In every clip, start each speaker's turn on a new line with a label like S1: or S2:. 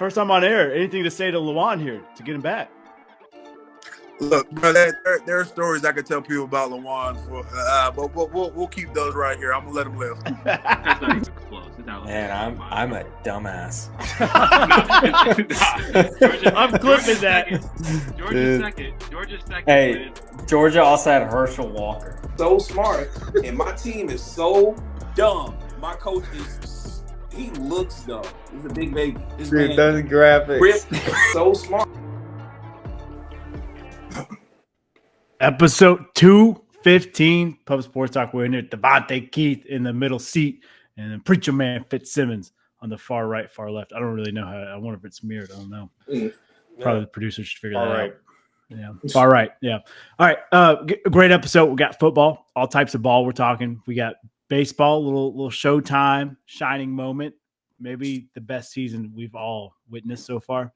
S1: First time on air. Anything to say to Lewan here to get him back?
S2: Look, bro, there are stories I could tell people about Lewan, but we'll keep those right here. I'm gonna let him live.
S3: That's not even close.
S4: Man, I'm a dumbass.
S1: I'm clipping that.
S3: Georgia's second.
S4: Hey, Georgia also had Herschel Walker.
S5: So smart, and my team is so dumb. My coach he looks dumb. He's a big baby. This
S4: Dude,
S5: man,
S4: those graphics.
S5: Rip, so smart.
S1: Episode 215, Pub Sports Talk. We're in there. Devontae Keith in the middle seat, and then Preacher Man Fitzsimmons on the far right, far left. I don't really know how. I wonder if it's mirrored. I don't know. Probably the producer should figure that out. Yeah, far right. Yeah. All right. Great episode. We got football, all types of ball. We're talking. We got baseball, little Showtime shining moment. Maybe the best season we've all witnessed so far,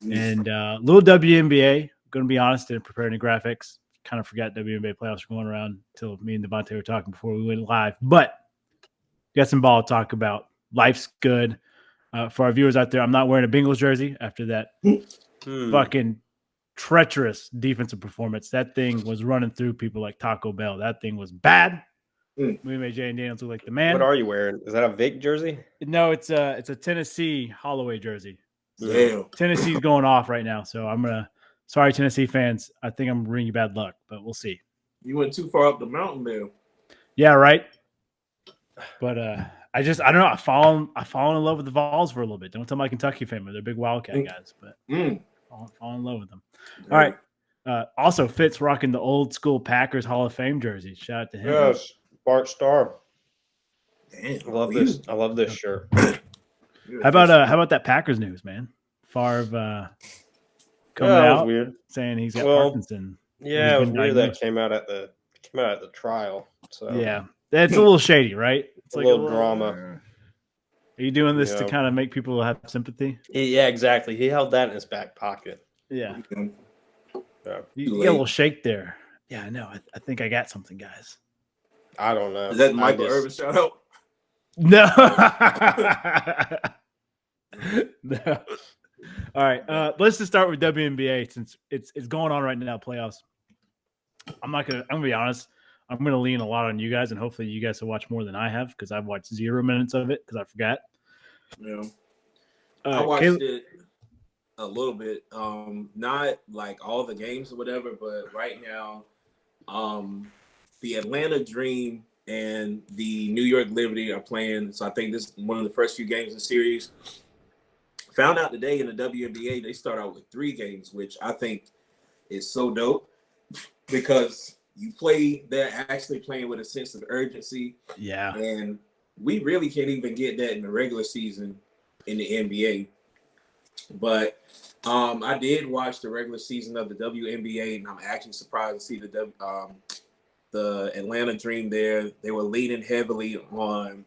S1: and little WNBA. Going to be honest, didn't prepare any graphics. Kind of forgot WNBA playoffs were going around until me and Devontae were talking before we went live. But got some ball to talk about. Life's good. For our viewers out there, I'm not wearing a Bengals jersey after that fucking treacherous defensive performance. That thing was running through people like Taco Bell. That thing was bad. We made Jay and Daniels look like the man.
S4: What are you wearing? Is that a Vic jersey?
S1: No, it's a Tennessee Holloway jersey.
S2: Damn.
S1: Tennessee's going off right now, so I'm gonna. Sorry, Tennessee fans. I think I'm bringing you bad luck, but we'll see.
S5: You went too far up the mountain there.
S1: Yeah, right. But I don't know. I fallen in love with the Vols for a little bit. Don't tell my Kentucky family; they're big Wildcat guys, but fall in love with them. All right. Also, Fitz rocking the old school Packers Hall of Fame jersey. Shout out to him.
S4: Yes, Bart Starr.
S5: Damn,
S4: I love this. I love this shirt.
S1: How about that Packers news, man? Favre coming out
S4: weird,
S1: saying he's got Parkinson.
S4: Yeah, it was weird that came out at the trial. So
S1: yeah, that's a little shady, right? It's
S4: a
S1: like
S4: little drama.
S1: Are you doing this to kind of make people have sympathy?
S4: Yeah, exactly. He held that in his back pocket.
S1: Yeah.
S4: Yeah.
S1: You get a little shake there. Yeah, I know. I think I got something, guys.
S4: I don't know.
S5: Is that Michael Irvin shout out?
S1: No. No. All right. Let's just start with WNBA since it's going on right now, playoffs. I'm gonna be honest. I'm gonna lean a lot on you guys, and hopefully you guys will watch more than I have because I've watched 0 minutes of it because I forgot.
S5: Yeah. I watched it a little bit. Not like all the games or whatever, but right now, the Atlanta Dream and the New York Liberty are playing. So I think this is one of the first few games in the series. Found out today in the WNBA, they start out with 3 games, which I think is so dope because they're actually playing with a sense of urgency.
S1: Yeah.
S5: And we really can't even get that in the regular season in the NBA. But I did watch the regular season of the WNBA, and I'm actually surprised to see the Atlanta Dream there. They were leaning heavily on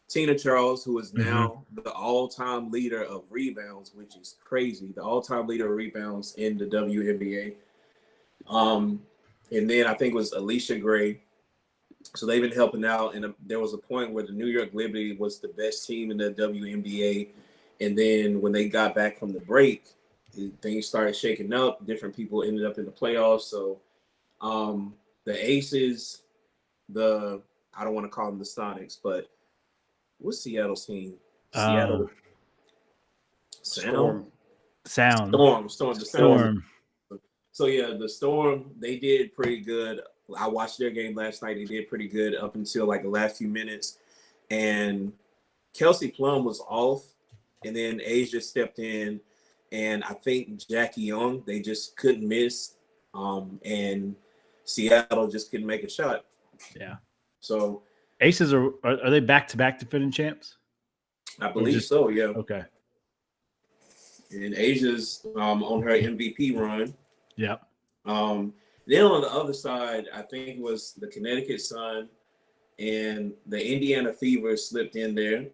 S5: Tina Charles, who is now the all-time leader of rebounds, which is crazy. The all-time leader of rebounds in the WNBA. And then I think it was Alicia Gray. So they've been helping out. And there was a point where the New York Liberty was the best team in the WNBA. And then when they got back from the break, things started shaking up. Different people ended up in the playoffs. So the Aces, I don't want to call them the Sonics, but what's Seattle's team? Seattle.
S1: Sound.
S5: Storm. So yeah, the Storm, they did pretty good. I watched their game last night. They did pretty good up until like the last few minutes. And Kelsey Plum was off. And then Asia stepped in. And I think Jackie Young, they just couldn't miss. And Seattle just couldn't make a shot.
S1: Yeah.
S5: So
S1: Aces are they back-to-back defending champs?
S5: I believe so, yeah.
S1: Okay.
S5: And Asia's on her MVP run.
S1: Yeah.
S5: Then on the other side, I think it was the Connecticut Sun and the Indiana Fever slipped in there.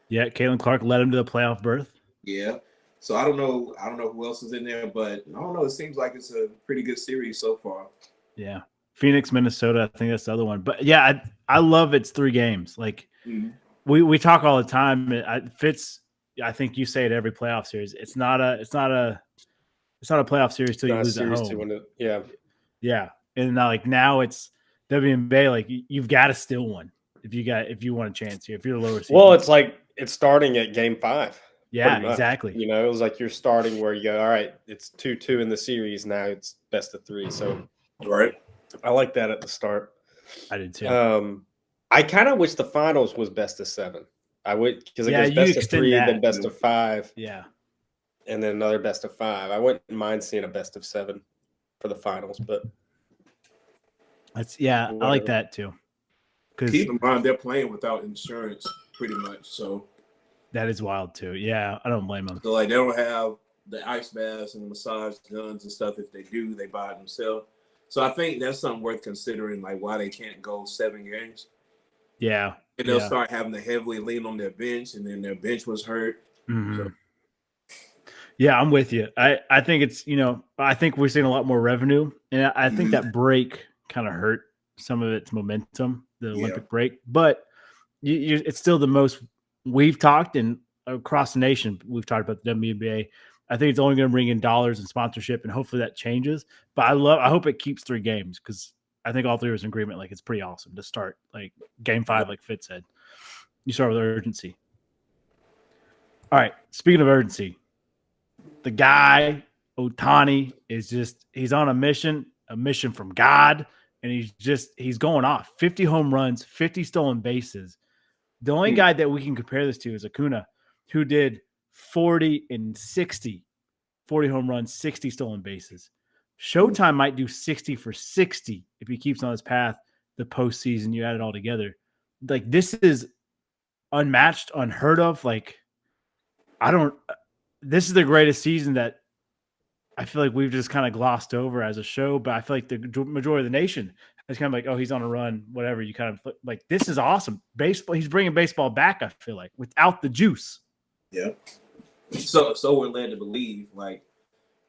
S1: Yeah, Caitlin Clark led him to the playoff berth.
S5: Yeah. So I don't know who else is in there, but I don't know. It seems like it's a pretty good series so far.
S1: Yeah. Phoenix, Minnesota, I think that's the other one. But yeah, I love it's 3 games. Like we talk all the time. Fitz I think you say it every playoff series. It's not a playoff series till you lose at home. Yeah. And now it's WNBA. Like you've got to steal one if you want a chance here. If you're the lower seed.
S4: Well, it's like it's starting at game 5.
S1: Yeah, exactly.
S4: You know, it was like you're starting where you go, all right, it's 2-2 in the series. Now it's best of 3. So,
S5: right.
S4: I like that at the start.
S1: I did too.
S4: I kind of wish the finals was best of 7. I would, because it goes best of 3, then best of 5.
S1: Yeah.
S4: And then another best of 5. I wouldn't mind seeing a best of 7 for the finals, but
S1: I like that too. Because
S5: keep in mind they're playing without insurance pretty much. So
S1: that is wild too. Yeah, I don't blame them.
S5: So like they don't have the ice baths and the massage guns and stuff. If they do, they buy it themselves. So I think that's something worth considering, like why they can't go 7 games.
S1: Yeah.
S5: And they'll start having to heavily lean on their bench, and then their bench was hurt.
S1: Mm-hmm.
S5: So.
S1: Yeah, I'm with you. I think it's, I think we're seeing a lot more revenue. And I think that break kind of hurt some of its momentum, the Olympic break. But it's still the most we've talked, and across the nation, we've talked about the WNBA. I think it's only going to bring in dollars and sponsorship, and hopefully that changes. But I hope it keeps 3 games, because I think all 3 was in agreement. Like, it's pretty awesome to start like game 5, like Fitz said. You start with urgency. All right. Speaking of urgency, the guy, Ohtani, he's on a mission from God, and he's going off. 50 home runs, 50 stolen bases. The only guy that we can compare this to is Acuna, who did 40 and 60, 40 home runs, 60 stolen bases. Showtime might do 60 for 60 if he keeps on his path the postseason. You add it all together. Like, this is unmatched, unheard of. Like, this is the greatest season that I feel like we've just kind of glossed over as a show, but I feel like the majority of the nation is kind of like, oh, he's on a run, whatever. You kind of like, this is awesome. Baseball, he's bringing baseball back, I feel like, without the juice.
S5: Yeah. So we're led to believe, like,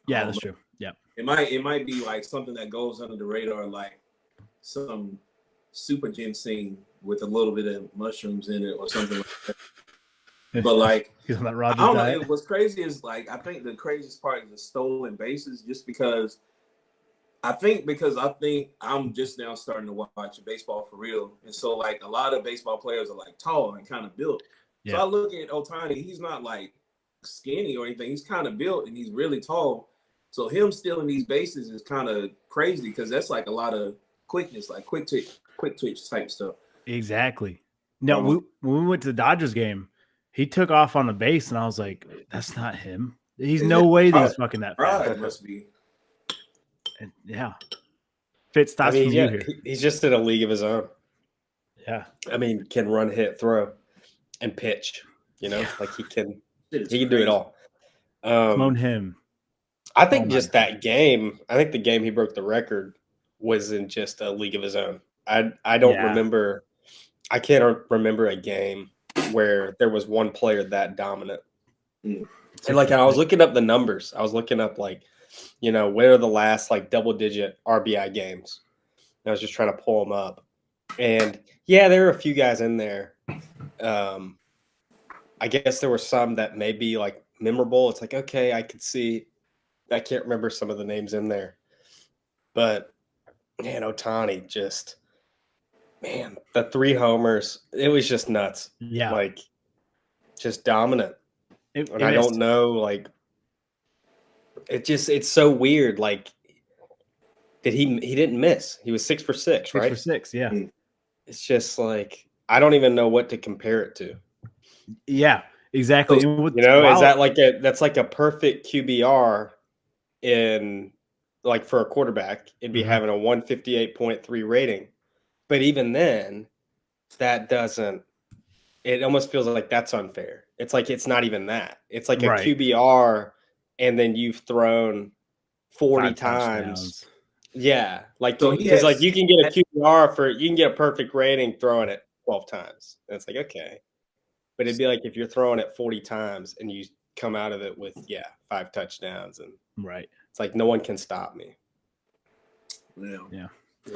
S1: yeah, that's true. Yeah. It
S5: might be like something that goes under the radar, like some super ginseng with a little bit of mushrooms in it or something like that. But like, I don't know. What's crazy is like, I think the craziest part is the stolen bases, just because I think I'm just now starting to watch baseball for real. And so like a lot of baseball players are like tall and kind of built. Yeah. So I look at Ohtani, he's not like skinny or anything. He's kind of built and he's really tall. So him stealing these bases is kind of crazy, because that's like a lot of quickness, like quick twitch type stuff.
S1: Exactly. No, when we went to the Dodgers game, he took off on the base, and I was like, that's not him. He's no way that he's fucking that fast.
S5: It must be.
S1: And yeah. Fitz, that's from you here.
S4: He's just in a league of his own.
S1: Yeah.
S4: I mean, can run, hit, throw, and pitch. Like he can do it all.
S1: Clone him.
S4: I think that game, the game he broke the record was in just a league of his own. I don't remember. I can't remember a game where there was one player that dominant. And like, I was looking up the numbers. I was looking up like, where are the last like double-digit RBI games? And I was just trying to pull them up. And yeah, there were a few guys in there. I guess there were some that may be like memorable. It's like, okay, I could see. I can't remember some of the names in there. But man, Ohtani just, the 3 homers, it was just nuts.
S1: Yeah.
S4: Like, just dominant. I don't know, like, it's so weird. Like, he didn't miss. He was 6 for 6, right?
S1: 6 for 6, yeah.
S4: It's just like, I don't even know what to compare it to.
S1: Yeah, exactly.
S4: Is that that's like a perfect QBR in, like, for a quarterback, it'd be having a 158.3 rating. But even then, that doesn't, it almost feels like that's unfair. It's like, it's not even that. It's like a QBR, and then you've thrown 40 times. Yeah. Like, because like you can get a QBR you can get a perfect rating throwing it 12 times. And it's like, okay. But it'd be like if you're throwing it 40 times and you come out of it with, 5 touchdowns. And it's like, no one can stop me.
S5: Yeah.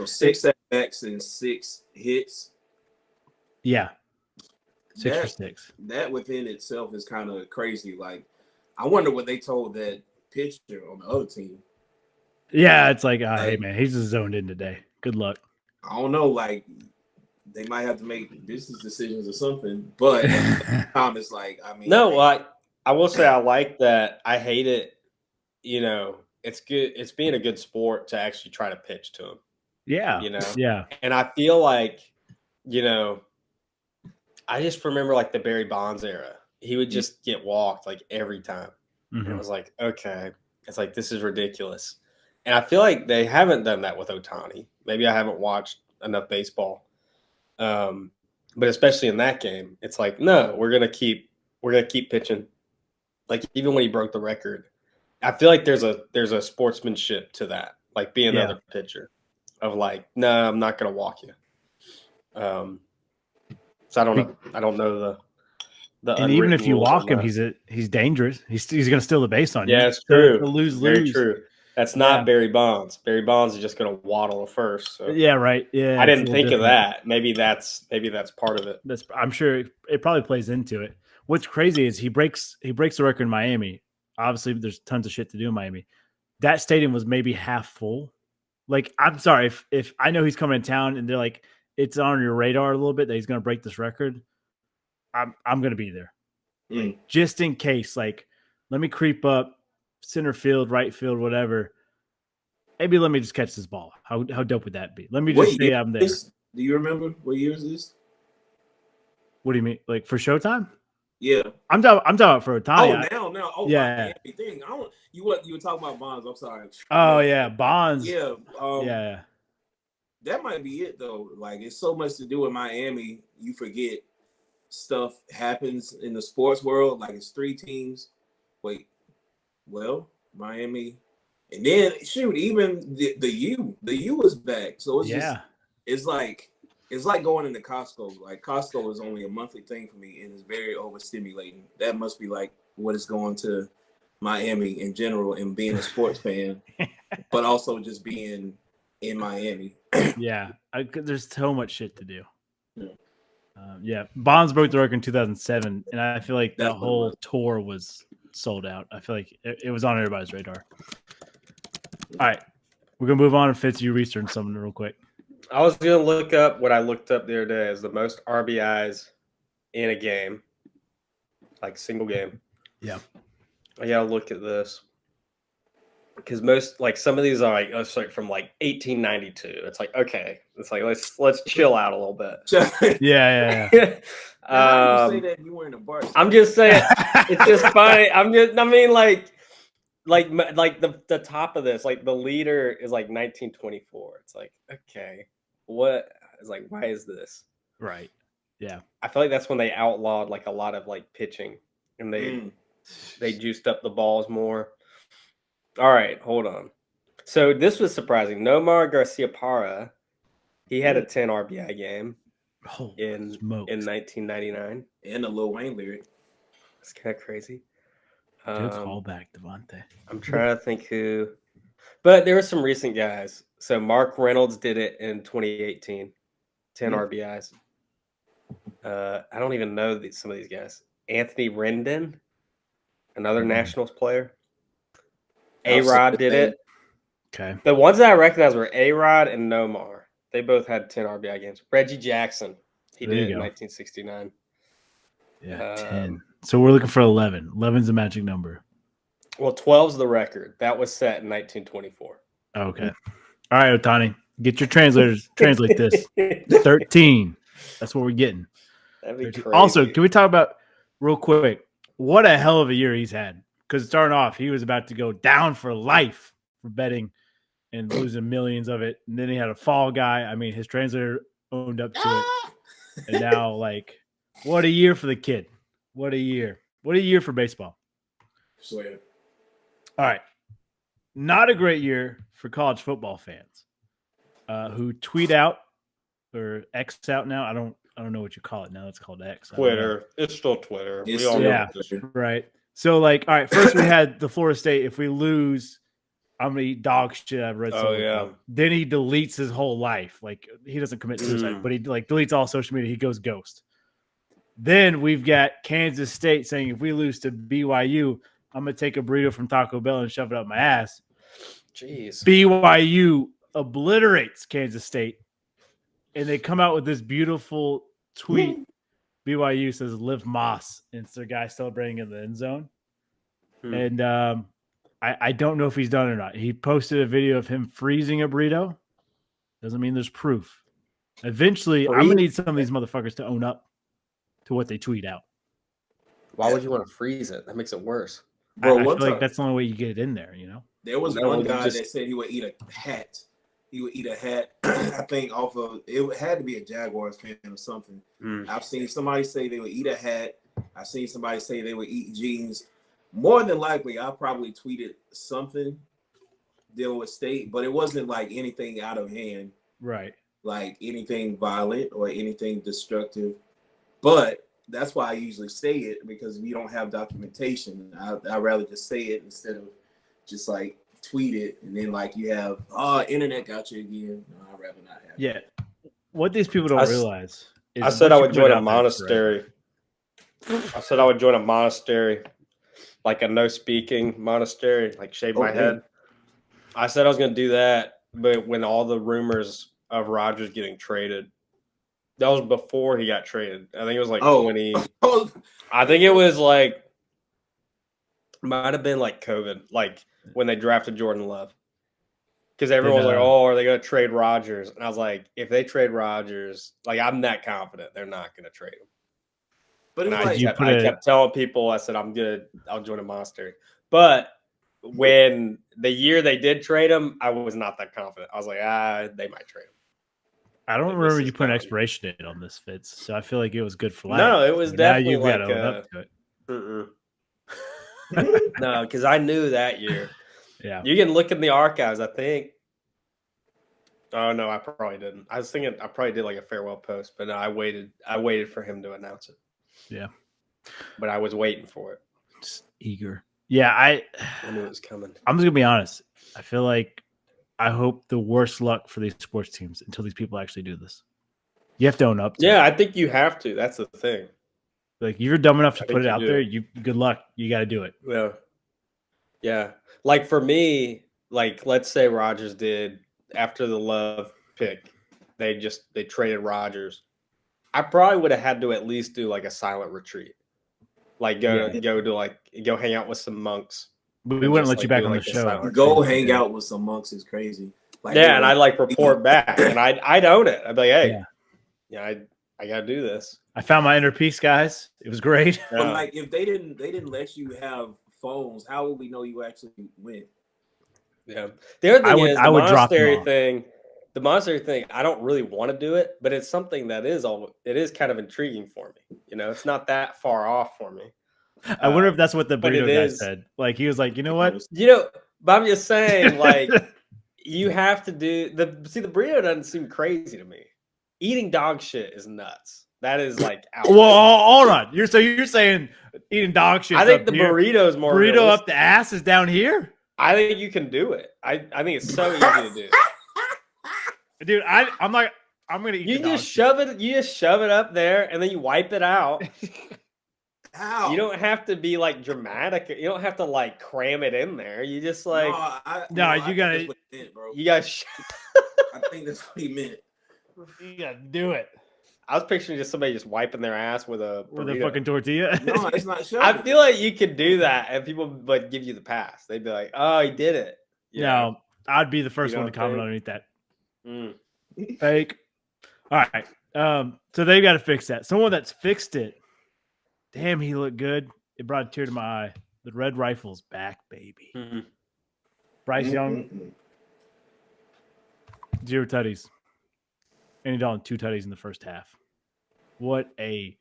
S5: 6 setbacks and 6 hits.
S1: Yeah. 6 for 6.
S5: That within itself is kind of crazy. Like, I wonder what they told that pitcher on the other team.
S1: Yeah, it's like, hey man, he's just zoned in today. Good luck.
S5: I don't know, like they might have to make business decisions or something. But Tom is like, I mean,
S4: no, I will say I like that. I hate it. You know, it's good. It's being a good sport to actually try to pitch to him.
S1: Yeah,
S4: you know,
S1: yeah.
S4: And I feel like, you know, I just remember like the Barry Bonds era. He would just get walked like every time.
S1: Mm-hmm.
S4: And it was like, okay, it's like this is ridiculous. And I feel like they haven't done that with Ohtani. Maybe I haven't watched enough baseball. But especially in that game, it's like, no, we're gonna keep pitching. Like even when he broke the record, I feel like there's a sportsmanship to that, like being another pitcher, of like, no, I'm not gonna walk you. So I don't know the
S1: and even if you walk him, he's dangerous. He's gonna steal the base on you.
S4: Yeah, it's true.
S1: Lose.
S4: Very true. That's not Barry Bonds. Barry Bonds is just going to waddle to first. So.
S1: Yeah, right. Yeah,
S4: I didn't think of that. Maybe that's part of it.
S1: I'm sure it probably plays into it. What's crazy is he breaks the record in Miami. Obviously, there's tons of shit to do in Miami. That stadium was maybe half full. Like, I'm sorry if I know he's coming to town and they're like, it's on your radar a little bit that he's going to break this record. I'm going to be there, like, just in case. Like, let me creep up. Center field, right field, whatever. Maybe let me just catch this ball. How dope would that be? Let me just say I'm there.
S5: Do you remember what year is this?
S1: What do you mean? Like for Showtime?
S5: Yeah.
S1: I'm talking about for Ohtani.
S5: Oh, now. Oh,
S1: yeah.
S5: Thing. You were talking about Bonds. I'm sorry.
S1: Oh yeah, Bonds.
S5: Yeah.
S1: Yeah.
S5: That might be it though. Like it's so much to do in Miami, you forget stuff happens in the sports world. Like it's 3 teams. Wait. Well, Miami, and then shoot, even the U is back. So it's just it's like going into Costco. Like Costco is only a monthly thing for me, and it's very overstimulating. That must be like what is going to Miami in general, and being a sports fan, but also just being in Miami.
S1: Yeah, there's so much shit to do. Bonds broke the record in 2007, and I feel like that whole tour was sold out. I feel like it was on everybody's radar. All right, we're gonna move on. And Fitz, you research something real quick.
S4: I was gonna look up what I looked up the other day as the most RBIs in a game, like single game.
S1: Yeah,
S4: I gotta look at this because most, like, some of these are like from like 1892. It's like, okay, it's like let's chill out a little bit.
S1: Yeah.
S5: You say that you were in a bar.
S4: I'm just saying, it's just funny. I mean, like the top of this, like the leader is like 1924. It's like, okay, what? It's like, why is this?
S1: Right. Yeah.
S4: I feel like that's when they outlawed like a lot of like pitching, and they juiced up the balls more. All right, hold on. So this was surprising. Nomar Garciaparra, he had a 10 RBI game in 1999.
S5: And a Lil Wayne lyric.
S4: It's kind of crazy.
S1: Good callback, Devontae.
S4: I'm trying to think who. But there were some recent guys. So Mark Reynolds did it in 2018. 10 RBIs. I don't even know some of these guys. Anthony Rendon, another Nationals player. A-Rod did it.
S1: Okay.
S4: The ones that I recognize were A-Rod and Nomar. They both had 10 RBI games. Reggie Jackson, he did it in 1969.
S1: Yeah, 10. So we're looking for 11. 11's the magic number.
S4: Well, 12's the record. That was set in 1924.
S1: Okay. All right, Ohtani. Get your translators. Translate this. 13. That's what we're getting.
S4: That'd be crazy.
S1: Also, can we talk about real quick what a hell of a year he's had? Because starting off, he was about to go down for life for betting and losing millions of it. And then he had a fall guy. I mean, his translator owned up to it. And now, like, what a year for the kid. What a year. What a year for baseball.
S5: Swear.
S1: All right. Not a great year for college football fans who tweet out or X out now. I don't know what you call it now. It's called X.
S4: Twitter. It's still Twitter.
S5: It's
S4: We all
S5: still
S4: know.
S5: Twitter.
S1: Right. So, like, all right, first we had the Florida State. If we lose, I'm going to eat dog shit. I've read
S4: Oh, yeah.
S1: Then he deletes his whole life. Like, he doesn't commit suicide, but he, like, deletes all social media. He goes ghost. Then we've got Kansas State saying if we lose to BYU, I'm going to take a burrito from Taco Bell and shove it up my ass.
S4: Jeez.
S1: BYU obliterates Kansas State. And they come out with this beautiful tweet. BYU says Liv Moss. And it's their guy celebrating in the end zone. And I don't know if he's done it or not. He posted a video of him freezing a burrito. Doesn't mean there's proof. Eventually, I'm going to need some of these motherfuckers to own up to what they tweet out.
S4: Why would you want to freeze it? That makes it worse.
S5: Bro,
S1: I feel like that's the only way you get it in there, you know?
S5: There was one guy that said he would eat a hat. He would eat a hat, I think, off of it had to be a Jaguars fan or something. I've seen somebody say they would eat a hat. I've seen somebody say they would eat jeans. More than likely, I probably tweeted something dealing with State, but it wasn't like anything out of hand.
S1: Right.
S5: Like anything violent or anything destructive. But that's why I usually say it, because if you don't have documentation, I'd rather just say it instead of just like tweet it and then like you have internet got you again. No, I'd rather not have
S1: it. What these people don't realize is
S4: I said I would join a monastery. I said I would join a monastery, like a no speaking monastery, like shave my head. I said I was gonna do that, but when all the rumors of Rodgers getting traded, that was before he got traded. I think it was like 20. I think it was like might have been like COVID, like when they drafted Jordan Love. Because everyone was like, "Oh, are they going to trade Rodgers?" And I was like, "If they trade Rodgers, like I'm that confident they're not going to trade him." But I kept telling people, I said, I'll join a monastery. But when the year they did trade him, I was not that confident. I was like, they might trade him.
S1: I don't remember you put an expiration date on this, Fitz. So I feel like it was good for life.
S4: No, it was definitely
S1: now you've got to own up
S4: to it. No, because I knew that year.
S1: Yeah,
S4: you can look in the archives. I think. Oh no, I probably didn't. I was thinking I probably did like a farewell post, but no, I waited for him to announce it.
S1: Yeah,
S4: but I was waiting for it.
S1: Just eager. Yeah, I
S4: knew it was coming.
S1: I'm just gonna be honest. I feel like I hope the worst luck for these sports teams until these people actually do this. You have to own up to it.
S4: I think you have to. That's the thing.
S1: Like, you're dumb enough to put it out there. Good luck. You got to do it.
S4: Yeah. Yeah. Like for me, like let's say Rodgers did after the Love pick, they traded Rodgers. I probably would have had to at least do like a silent retreat. Like go hang out with some monks.
S1: But we wouldn't let you back on the show.
S5: Go hang out with some monks is crazy.
S4: Like, and I'd like report back and I'd own it. I'd be like, hey, I gotta do this.
S1: I found my inner peace, guys. It was great.
S5: But like if they didn't let you have phones, how would we know you actually went?
S4: Yeah. The other thing is the monastery thing, I don't really want to do it, but it's something that is kind of intriguing for me. You know, it's not that far off for me.
S1: I wonder if that's what the burrito guy said. Like he was like, you know what?
S4: But I'm just saying, like, you have to do the burrito doesn't seem crazy to me. Eating dog shit is nuts. That is like
S1: well, hold on. You're saying eating dog shit.
S4: I think the burrito is more
S1: burrito
S4: realistic.
S1: Up the ass is down here.
S4: I think you can do it. I think it's so easy to do.
S1: Dude, I'm gonna eat.
S4: You just shove it up there and then you wipe it out.
S5: How?
S4: You don't have to be like dramatic. You don't have to like cram it in there. You just like
S1: you gotta.
S4: You guys.
S5: I think that's what he meant.
S1: You gotta do it.
S4: I was picturing just somebody just wiping their ass with a
S1: fucking tortilla.
S5: No, it's not shoving.
S4: I feel like you could do that and people would give you the pass. They'd be like, "Oh, he did it."
S1: No, I'd be the first one to comment underneath that. Fake. All right. So they've got to fix that. Someone that's fixed it. Damn, he looked good. It brought a tear to my eye. The Red Rifle's back, baby. Bryce Young, 0 tutties. Andy Dalton, 2 tutties in the first half. What a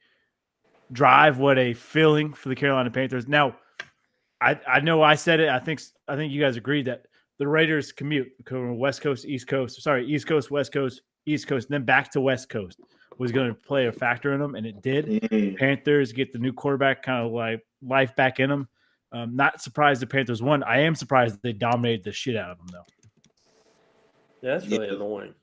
S1: drive! What a feeling for the Carolina Panthers. Now, I know I said it. I think you guys agreed that the Raiders commute from West Coast, East Coast. Sorry, East Coast, West Coast, East Coast, and then back to West Coast was going to play a factor in them, and it did. Panthers get the new quarterback, kind of like life back in them. Not surprised the Panthers won. I am surprised they dominated the shit out of them, though.
S4: Yeah, that's really annoying.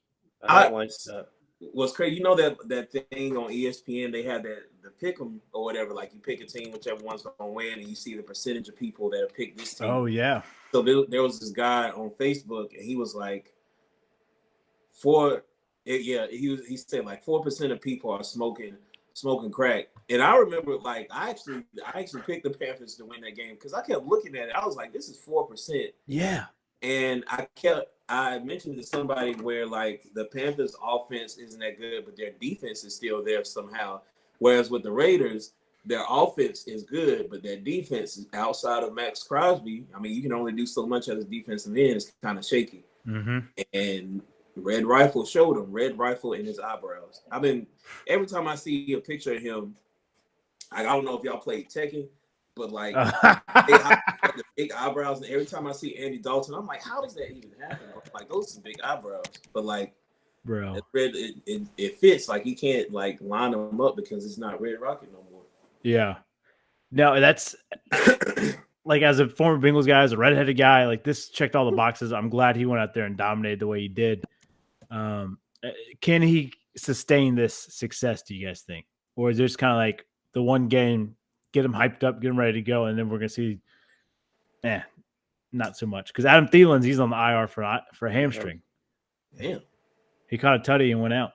S4: I don't like that.
S5: what's crazy, you know that thing on ESPN, they had the pick 'em or whatever, like you pick a team, whichever one's gonna win, and you see the percentage of people that have picked this team.
S1: Oh yeah.
S5: So there was this guy on Facebook, and he was like, he said like 4% of people are smoking crack. And I remember, like, I actually picked the Panthers to win that game because I kept looking at it. I was like, this is 4%.
S1: Yeah.
S5: And I mentioned to somebody where, like, the Panthers offense isn't that good, but their defense is still there somehow. Whereas with the Raiders, their offense is good, but their defense is outside of Max Crosby. I mean, you can only do so much as a defensive end. It's kind of shaky.
S1: Mm-hmm.
S5: And Red Rifle showed him. Red Rifle in his eyebrows. Every time I see a picture of him, I don't know if y'all played Tekken, but like the big eyebrows. And every time I see Andy Dalton, I'm like, how does that even happen? Like, those are some big eyebrows. But like,
S1: bro,
S5: it fits. Like, he can't like line them up because it's not Red Rocket no more.
S1: Yeah. No, that's like, as a former Bengals guy, as a redheaded guy, like, this checked all the boxes. I'm glad he went out there and dominated the way he did. Can he sustain this success, do you guys think? Or is it just kind of like the one game, get him hyped up, get him ready to go, and then we're going to see, not so much? Because Adam Thielen's, he's on the IR for a hamstring.
S5: Damn.
S1: He caught a tutty and went out.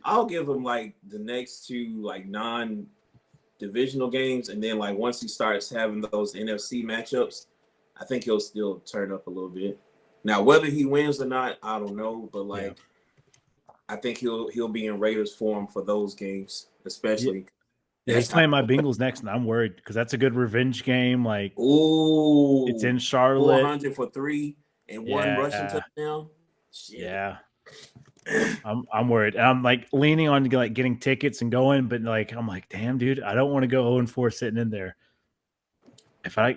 S5: I'll give him like the next two like non-divisional games, and then like once he starts having those NFC matchups, I think he'll still turn up a little bit. Now, whether he wins or not, I don't know, but like I think he'll be in Raiders form for those games, especially.
S1: Yeah, he's playing my Bengals next, and I'm worried because that's a good revenge game. Like,
S5: ooh,
S1: it's in Charlotte.
S5: 400 for 3 and 1 rushing touchdown. Shit.
S1: Yeah. I'm worried. And I'm like leaning on like getting tickets and going, but like I'm like, damn, dude, I don't want to go 0-4 sitting in there. If I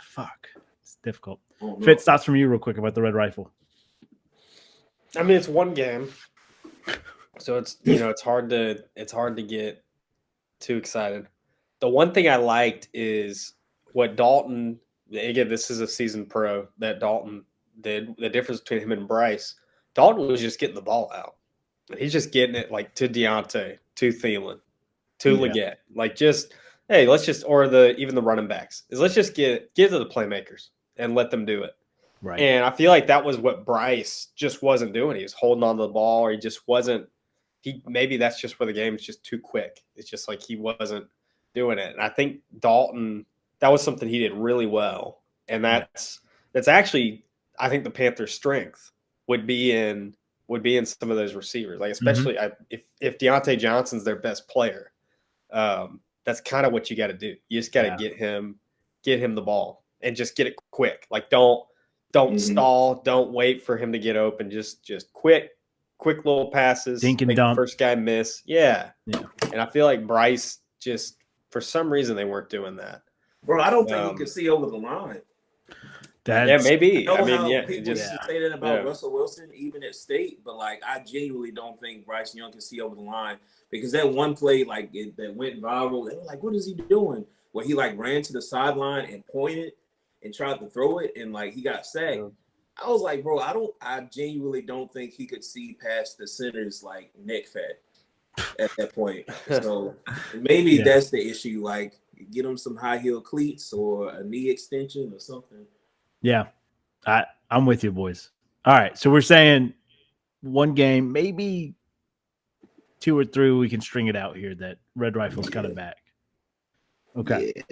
S1: fuck, it's difficult. Oh, no. Fitz, thoughts from you real quick about the Red Rifle.
S4: I mean, it's one game, so it's it's hard to get too excited. The one thing I liked is what Dalton. Again, this is a seasoned pro that Dalton did. The difference between him and Bryce. Dalton was just getting the ball out. He's just getting it like to Deontay, to Thielen, to Leggett. Like just, hey, let's just, or even the running backs, is let's just get to the playmakers and let them do it.
S1: Right.
S4: And I feel like that was what Bryce just wasn't doing. He was holding on to the ball, or he just wasn't. Maybe that's just where the game is just too quick. It's just like he wasn't doing it. And I think Dalton, that was something he did really well. And that's actually, I think, the Panthers' strength would be in some of those receivers, like especially if Deontay Johnson's their best player, that's kind of what you got to do. You just got to get him the ball and just get it quick. Like don't stall, don't wait for him to get open. Just quick little passes.
S1: Dink and dump.
S4: First guy miss, yeah. And I feel like Bryce just for some reason they weren't doing that.
S5: Bro, I don't think he could see over the line.
S4: Maybe.
S5: I mean, people say that about Russell Wilson, even at State, but like I genuinely don't think Bryce Young can see over the line because that one play that went viral, they were like, "What is he doing?" Where he like ran to the sideline and pointed and tried to throw it, and like he got sacked. I was like, bro, I genuinely don't think he could see past the center's like neck fat at that point. So maybe that's the issue. Like, get him some high heel cleats or a knee extension or something.
S1: Yeah, I'm with you, boys. All right, so we're saying one game, maybe 2 or 3, we can string it out here that Red Rifle's kind of back. Okay. Yeah.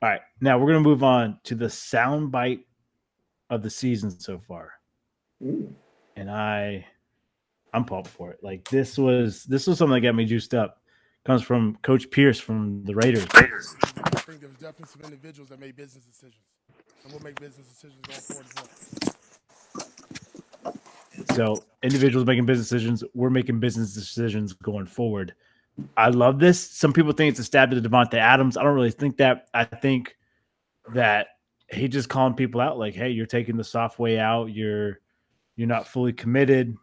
S1: All right, now we're going to move on to the soundbite of the season so far.
S5: Ooh.
S1: And I'm pumped for it. Like, this was something that got me juiced up. Comes from Coach Pierce from the Raiders.
S6: I think there's definitely some individuals that made business decisions. And we'll make business decisions going forward as well.
S1: So individuals making business decisions, we're making business decisions going forward. I love this. Some people think it's a stab to Devontae Adams. I don't really think that. I think that he just calling people out like, hey, you're taking the soft way out. You're not fully committed.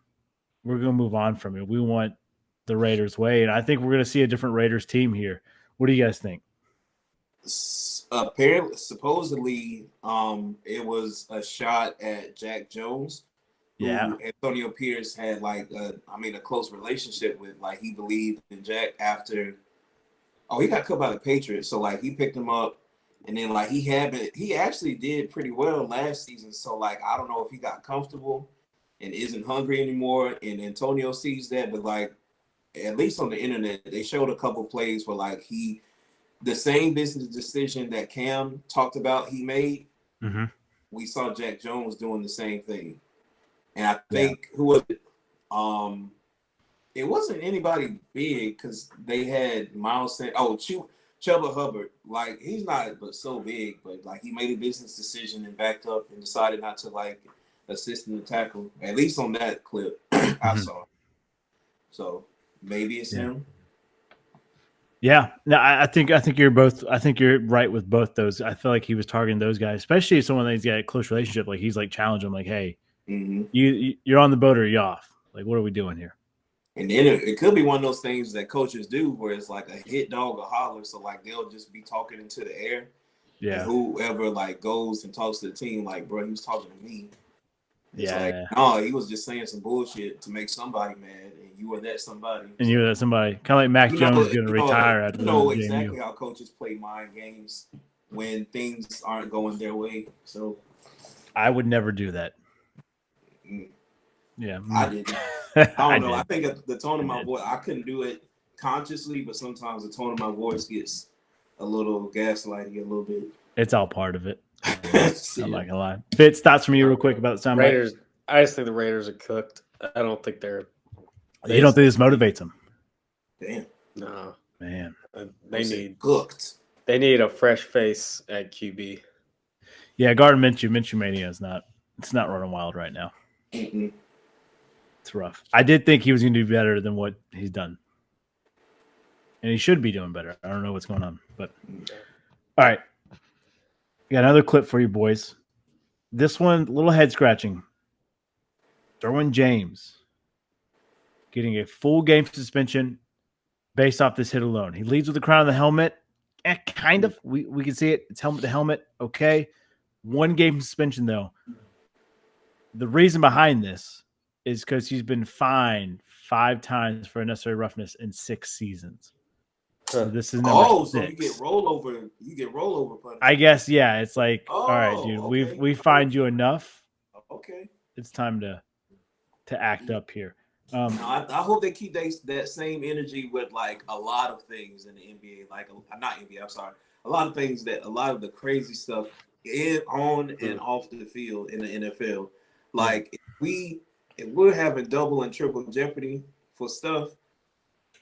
S1: We're going to move on from it. We want the Raiders way. And I think we're going to see a different Raiders team here. What do you guys think?
S5: Apparently, supposedly, it was a shot at Jack Jones,
S1: Yeah.
S5: who Antonio Pierce had a close relationship with. Like he believed in Jack after he got cut by the Patriots. So like he picked him up, and then like he actually did pretty well last season. So like I don't know if he got comfortable and isn't hungry anymore. And Antonio sees that, but like at least on the internet, they showed a couple plays where like the same business decision that Cam talked about he made.
S1: Mm-hmm.
S5: We saw Jack Jones doing the same thing. And I think who was it? It wasn't anybody big because they had Miles Chuba Hubbard. Like he's not but so big, but like he made a business decision and backed up and decided not to like assist in the tackle. At least on that clip I saw. So maybe it's him.
S1: Yeah, no, I think you're both. I think you're right with both those. I feel like he was targeting those guys, especially someone that's got a close relationship. Like he's like challenging them, like, "Hey, you're on the boat or you're off. Like, what are we doing here?"
S5: And then it could be one of those things that coaches do, where it's like a hit dog or holler. So like they'll just be talking into the air.
S1: Yeah.
S5: And whoever like goes and talks to the team, like, bro, he was talking to me. It's no, he was just saying some bullshit to make somebody mad, and you were that somebody.
S1: And you were that somebody. Kind of like Mac Jones is going to retire after
S5: exactly how coaches play mind games when things aren't going their way. So
S1: I would never do that. Yeah,
S5: I didn't. I don't know. I think the tone of my voice, I couldn't do it consciously, but sometimes the tone of my voice gets a little gaslighty a little bit.
S1: It's all part of it. I'm not gonna lie. Fitz, thoughts from you real quick about the soundbite?
S4: Raiders. I just think the Raiders are cooked. I don't think they're.
S1: You don't think this motivates them?
S5: Damn.
S4: No,
S1: man.
S4: They need
S5: cooked.
S4: They need a fresh face at QB.
S1: Yeah, Gardner Minshew Mania is not. It's not running wild right now.
S5: Mm-mm.
S1: It's rough. I did think he was going to do better than what he's done, and he should be doing better. I don't know what's going on, but all right. Got another clip for you boys. This one, a little head scratching. Derwin James getting a full game suspension based off this hit alone. He leads with the crown of the helmet. Kind of. We can see it. It's helmet to helmet. Okay. 1 game suspension, though. The reason behind this is because he's been fined 5 times for unnecessary roughness in 6 seasons. So this is number 6.
S5: So you get rollover. You get rollover punishment.
S1: I guess, yeah. It's like, all right, dude,
S5: okay.
S1: we fined you enough.
S5: Okay.
S1: It's time to act up here.
S5: I hope they keep that same energy with like a lot of things in the NBA. Like not NBA. I'm sorry. A lot of things a lot of the crazy stuff on and off the field in the NFL. Like if we're having double and triple jeopardy for stuff,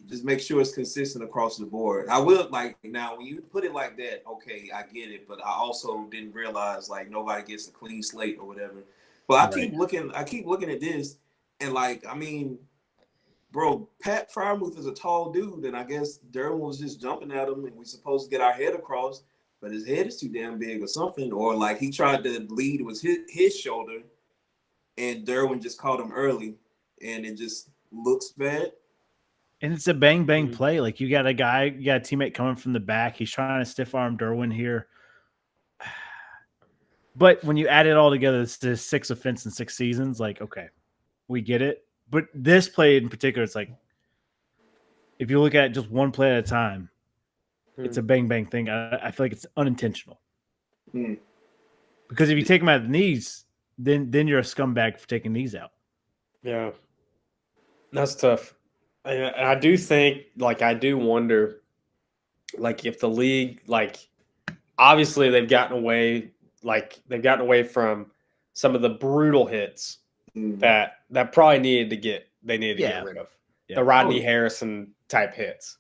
S5: just make sure it's consistent across the board. I will like now when you put it like that, okay, I get it, but I also didn't realize like nobody gets a clean slate or whatever. But I keep looking at this and like, I mean, bro, Pat Freiermuth is a tall dude, and I guess Derwin was just jumping at him, and we're supposed to get our head across, but his head is too damn big or something, or like he tried to lead with his shoulder, and Derwin just caught him early, and it just looks bad.
S1: And it's a bang play. Like you got a teammate coming from the back. He's trying to stiff arm Derwin here. But when you add it all together, it's the 6 offense in 6 seasons. Like, okay, we get it. But this play in particular, it's like, if you look at it just one play at a time, it's a bang thing. I feel like it's unintentional. Because if you take him out of the knees, then you're a scumbag for taking knees out.
S4: Yeah, that's tough. I do think, like, I do wonder, like, if the league, like, obviously they've gotten away from some of the brutal hits that probably needed to get rid of. The Rodney Harrison type hits.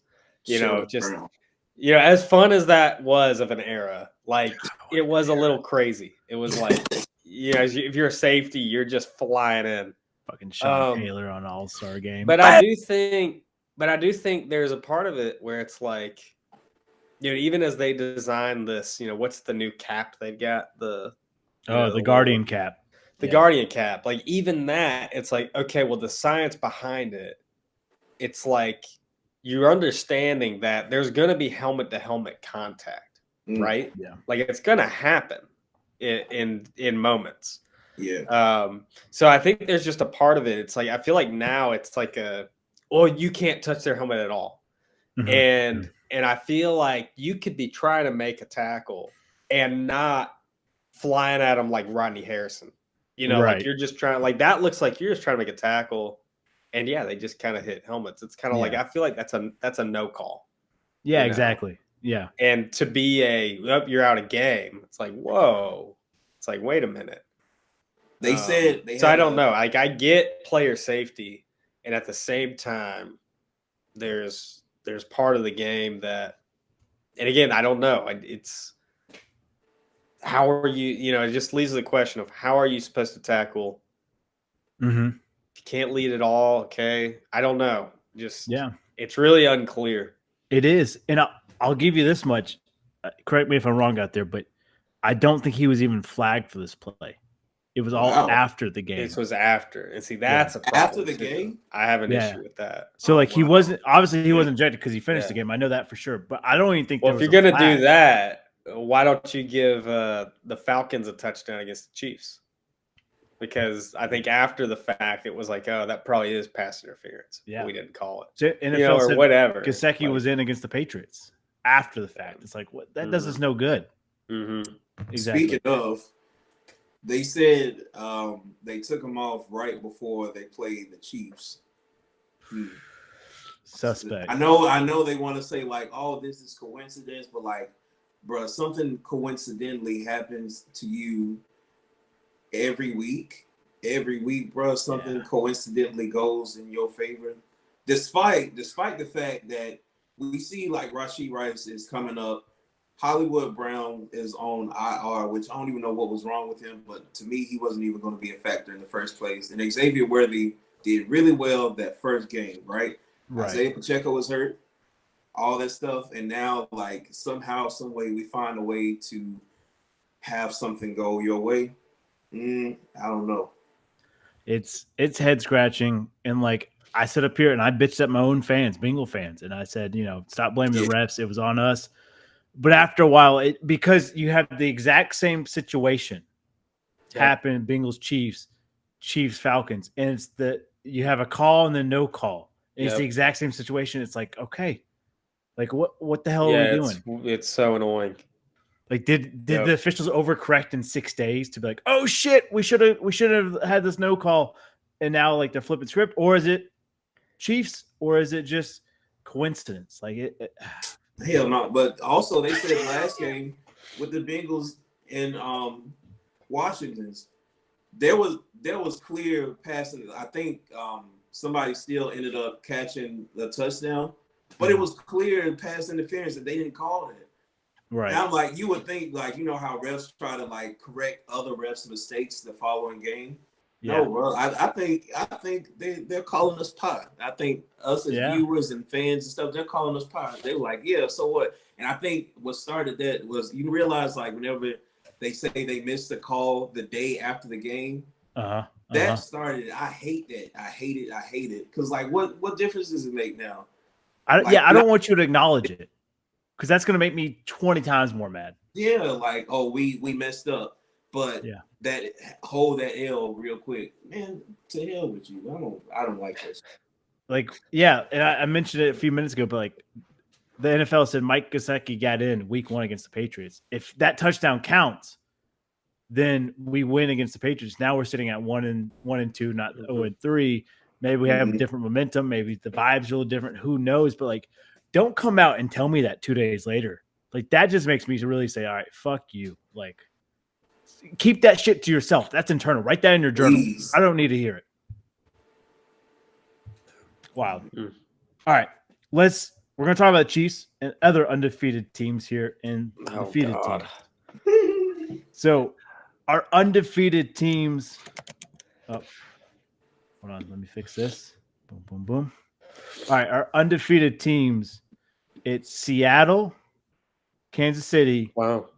S4: As fun as that was of an era, like, it was a little crazy. It was like, if you're a safety, you're just flying in.
S1: Fucking Sean Taylor on All-Star Game.
S4: But I do think there's a part of it where it's like, even as they design this, what's the new cap they've got? The
S1: Guardian cap.
S4: The Guardian cap. Like, even that, it's like, okay, well, the science behind it, it's like you're understanding that there's going to be helmet-to-helmet contact, right?
S1: Yeah.
S4: Like, it's going to happen in moments.
S5: Yeah.
S4: So I think there's just a part of it. It's like I feel like now it's like you can't touch their helmet at all.
S1: Mhm.
S4: And I feel like you could be trying to make a tackle and not flying at them like Rodney Harrison. You know, like
S1: Right.
S4: you're just trying, like that looks like you're just trying to make a tackle, and yeah, they just kind of hit helmets. It's kind of like
S1: Yeah.
S4: I feel like that's a no call.
S1: Yeah,
S4: you know?
S1: exactly. Yeah.
S4: And to be you're out of game, it's like whoa. It's like wait a minute.
S5: They said they
S4: so I don't know. Like I get player safety, and at the same time, there's part of the game that, and again, I don't know. It's how are you? You know, it just leaves the question of how are you supposed to tackle?
S1: Mm-hmm.
S4: You can't lead at all. Okay, I don't know. Just
S1: Yeah,
S4: it's really unclear.
S1: it is, and I'll give you this much. Correct me if I'm wrong out there, but I don't think he was even flagged for this play. It was all after the game.
S4: This was after, and see that's a problem
S5: after the
S4: too.
S5: game.
S4: I have an issue with that.
S1: So he wasn't he wasn't ejected because he finished the game. I know that for sure, but I don't even think.
S4: Well, if you're gonna do that, why don't you give the Falcons a touchdown against the Chiefs? Because I think after the fact, it was like, oh, that probably is pass interference.
S1: Yeah,
S4: we didn't call it.
S1: So NFL
S4: or whatever.
S1: Gesicki was in against the Patriots after the fact. It's like what that does us no good.
S4: Mm-hmm.
S5: Exactly. Speaking of, they said they took him off right before they played the Chiefs.
S1: Suspect.
S5: I know they want to say like, oh, this is coincidence, but like, bro, something coincidentally happens to you every week, bro. Something coincidentally goes in your favor, despite the fact that we see like Rashee Rice is coming up. Hollywood Brown is on IR, which I don't even know what was wrong with him, but to me, he wasn't even going to be a factor in the first place. And Xavier Worthy did really well that first game, right? Isaiah Pacheco was hurt, all that stuff, and now like somehow, some way, we find a way to have something go your way. I don't know.
S1: It's head scratching, and like I sit up here and I bitched at my own fans, Bengal fans, and I said, stop blaming the refs. It was on us. But after a while, because you have the exact same situation happen, Bengals, Chiefs, Falcons, and it's you have a call and then no call. And it's the exact same situation. It's like, okay, like what the hell are we doing?
S4: It's so annoying.
S1: Like, did the officials overcorrect in 6 days to be like, oh shit, we should have had this no call, and now like they're flipping script, or is it Chiefs, or is it just coincidence? Like it
S5: Hell no. But also they said last game with the Bengals in Washington's, there was clear passing. I think somebody still ended up catching the touchdown, but it was clear pass interference that they didn't call it.
S1: Right.
S5: And I'm like, you would think like, how refs try to like correct other refs' mistakes the following game. Yeah. No, bro. I think they're calling us pie. I think us as viewers and fans and stuff, they're calling us pie. They were like, yeah, so what? And I think what started that was you realize like whenever they say they missed the call the day after the game, that started. I hate that. I hate it. Because like, what difference does it make now?
S1: I don't want you to acknowledge it because that's going to make me 20 times more mad.
S5: Yeah, like, oh, we messed up. But that hold that L real quick, man. To hell with you. I don't like this.
S1: Like, and I mentioned it a few minutes ago, but like the NFL said Mike Gesicki got in week 1 against the Patriots. If that touchdown counts, then we win against the Patriots. Now we're sitting at 1-2, not 0-3. Maybe we have a different momentum. Maybe the vibes are a little different. Who knows? But like, don't come out and tell me that 2 days later. Like that just makes me really say, all right, fuck you. Like, keep that shit to yourself. That's internal. Write that in your journal. Please. I don't need to hear it. Wow. All right. We're going to talk about the Chiefs and other undefeated teams here and defeated teams. So our undefeated teams. Oh, hold on. Let me fix this. Boom, boom, boom. All right. Our undefeated teams. It's Seattle, Kansas City.
S4: Wow.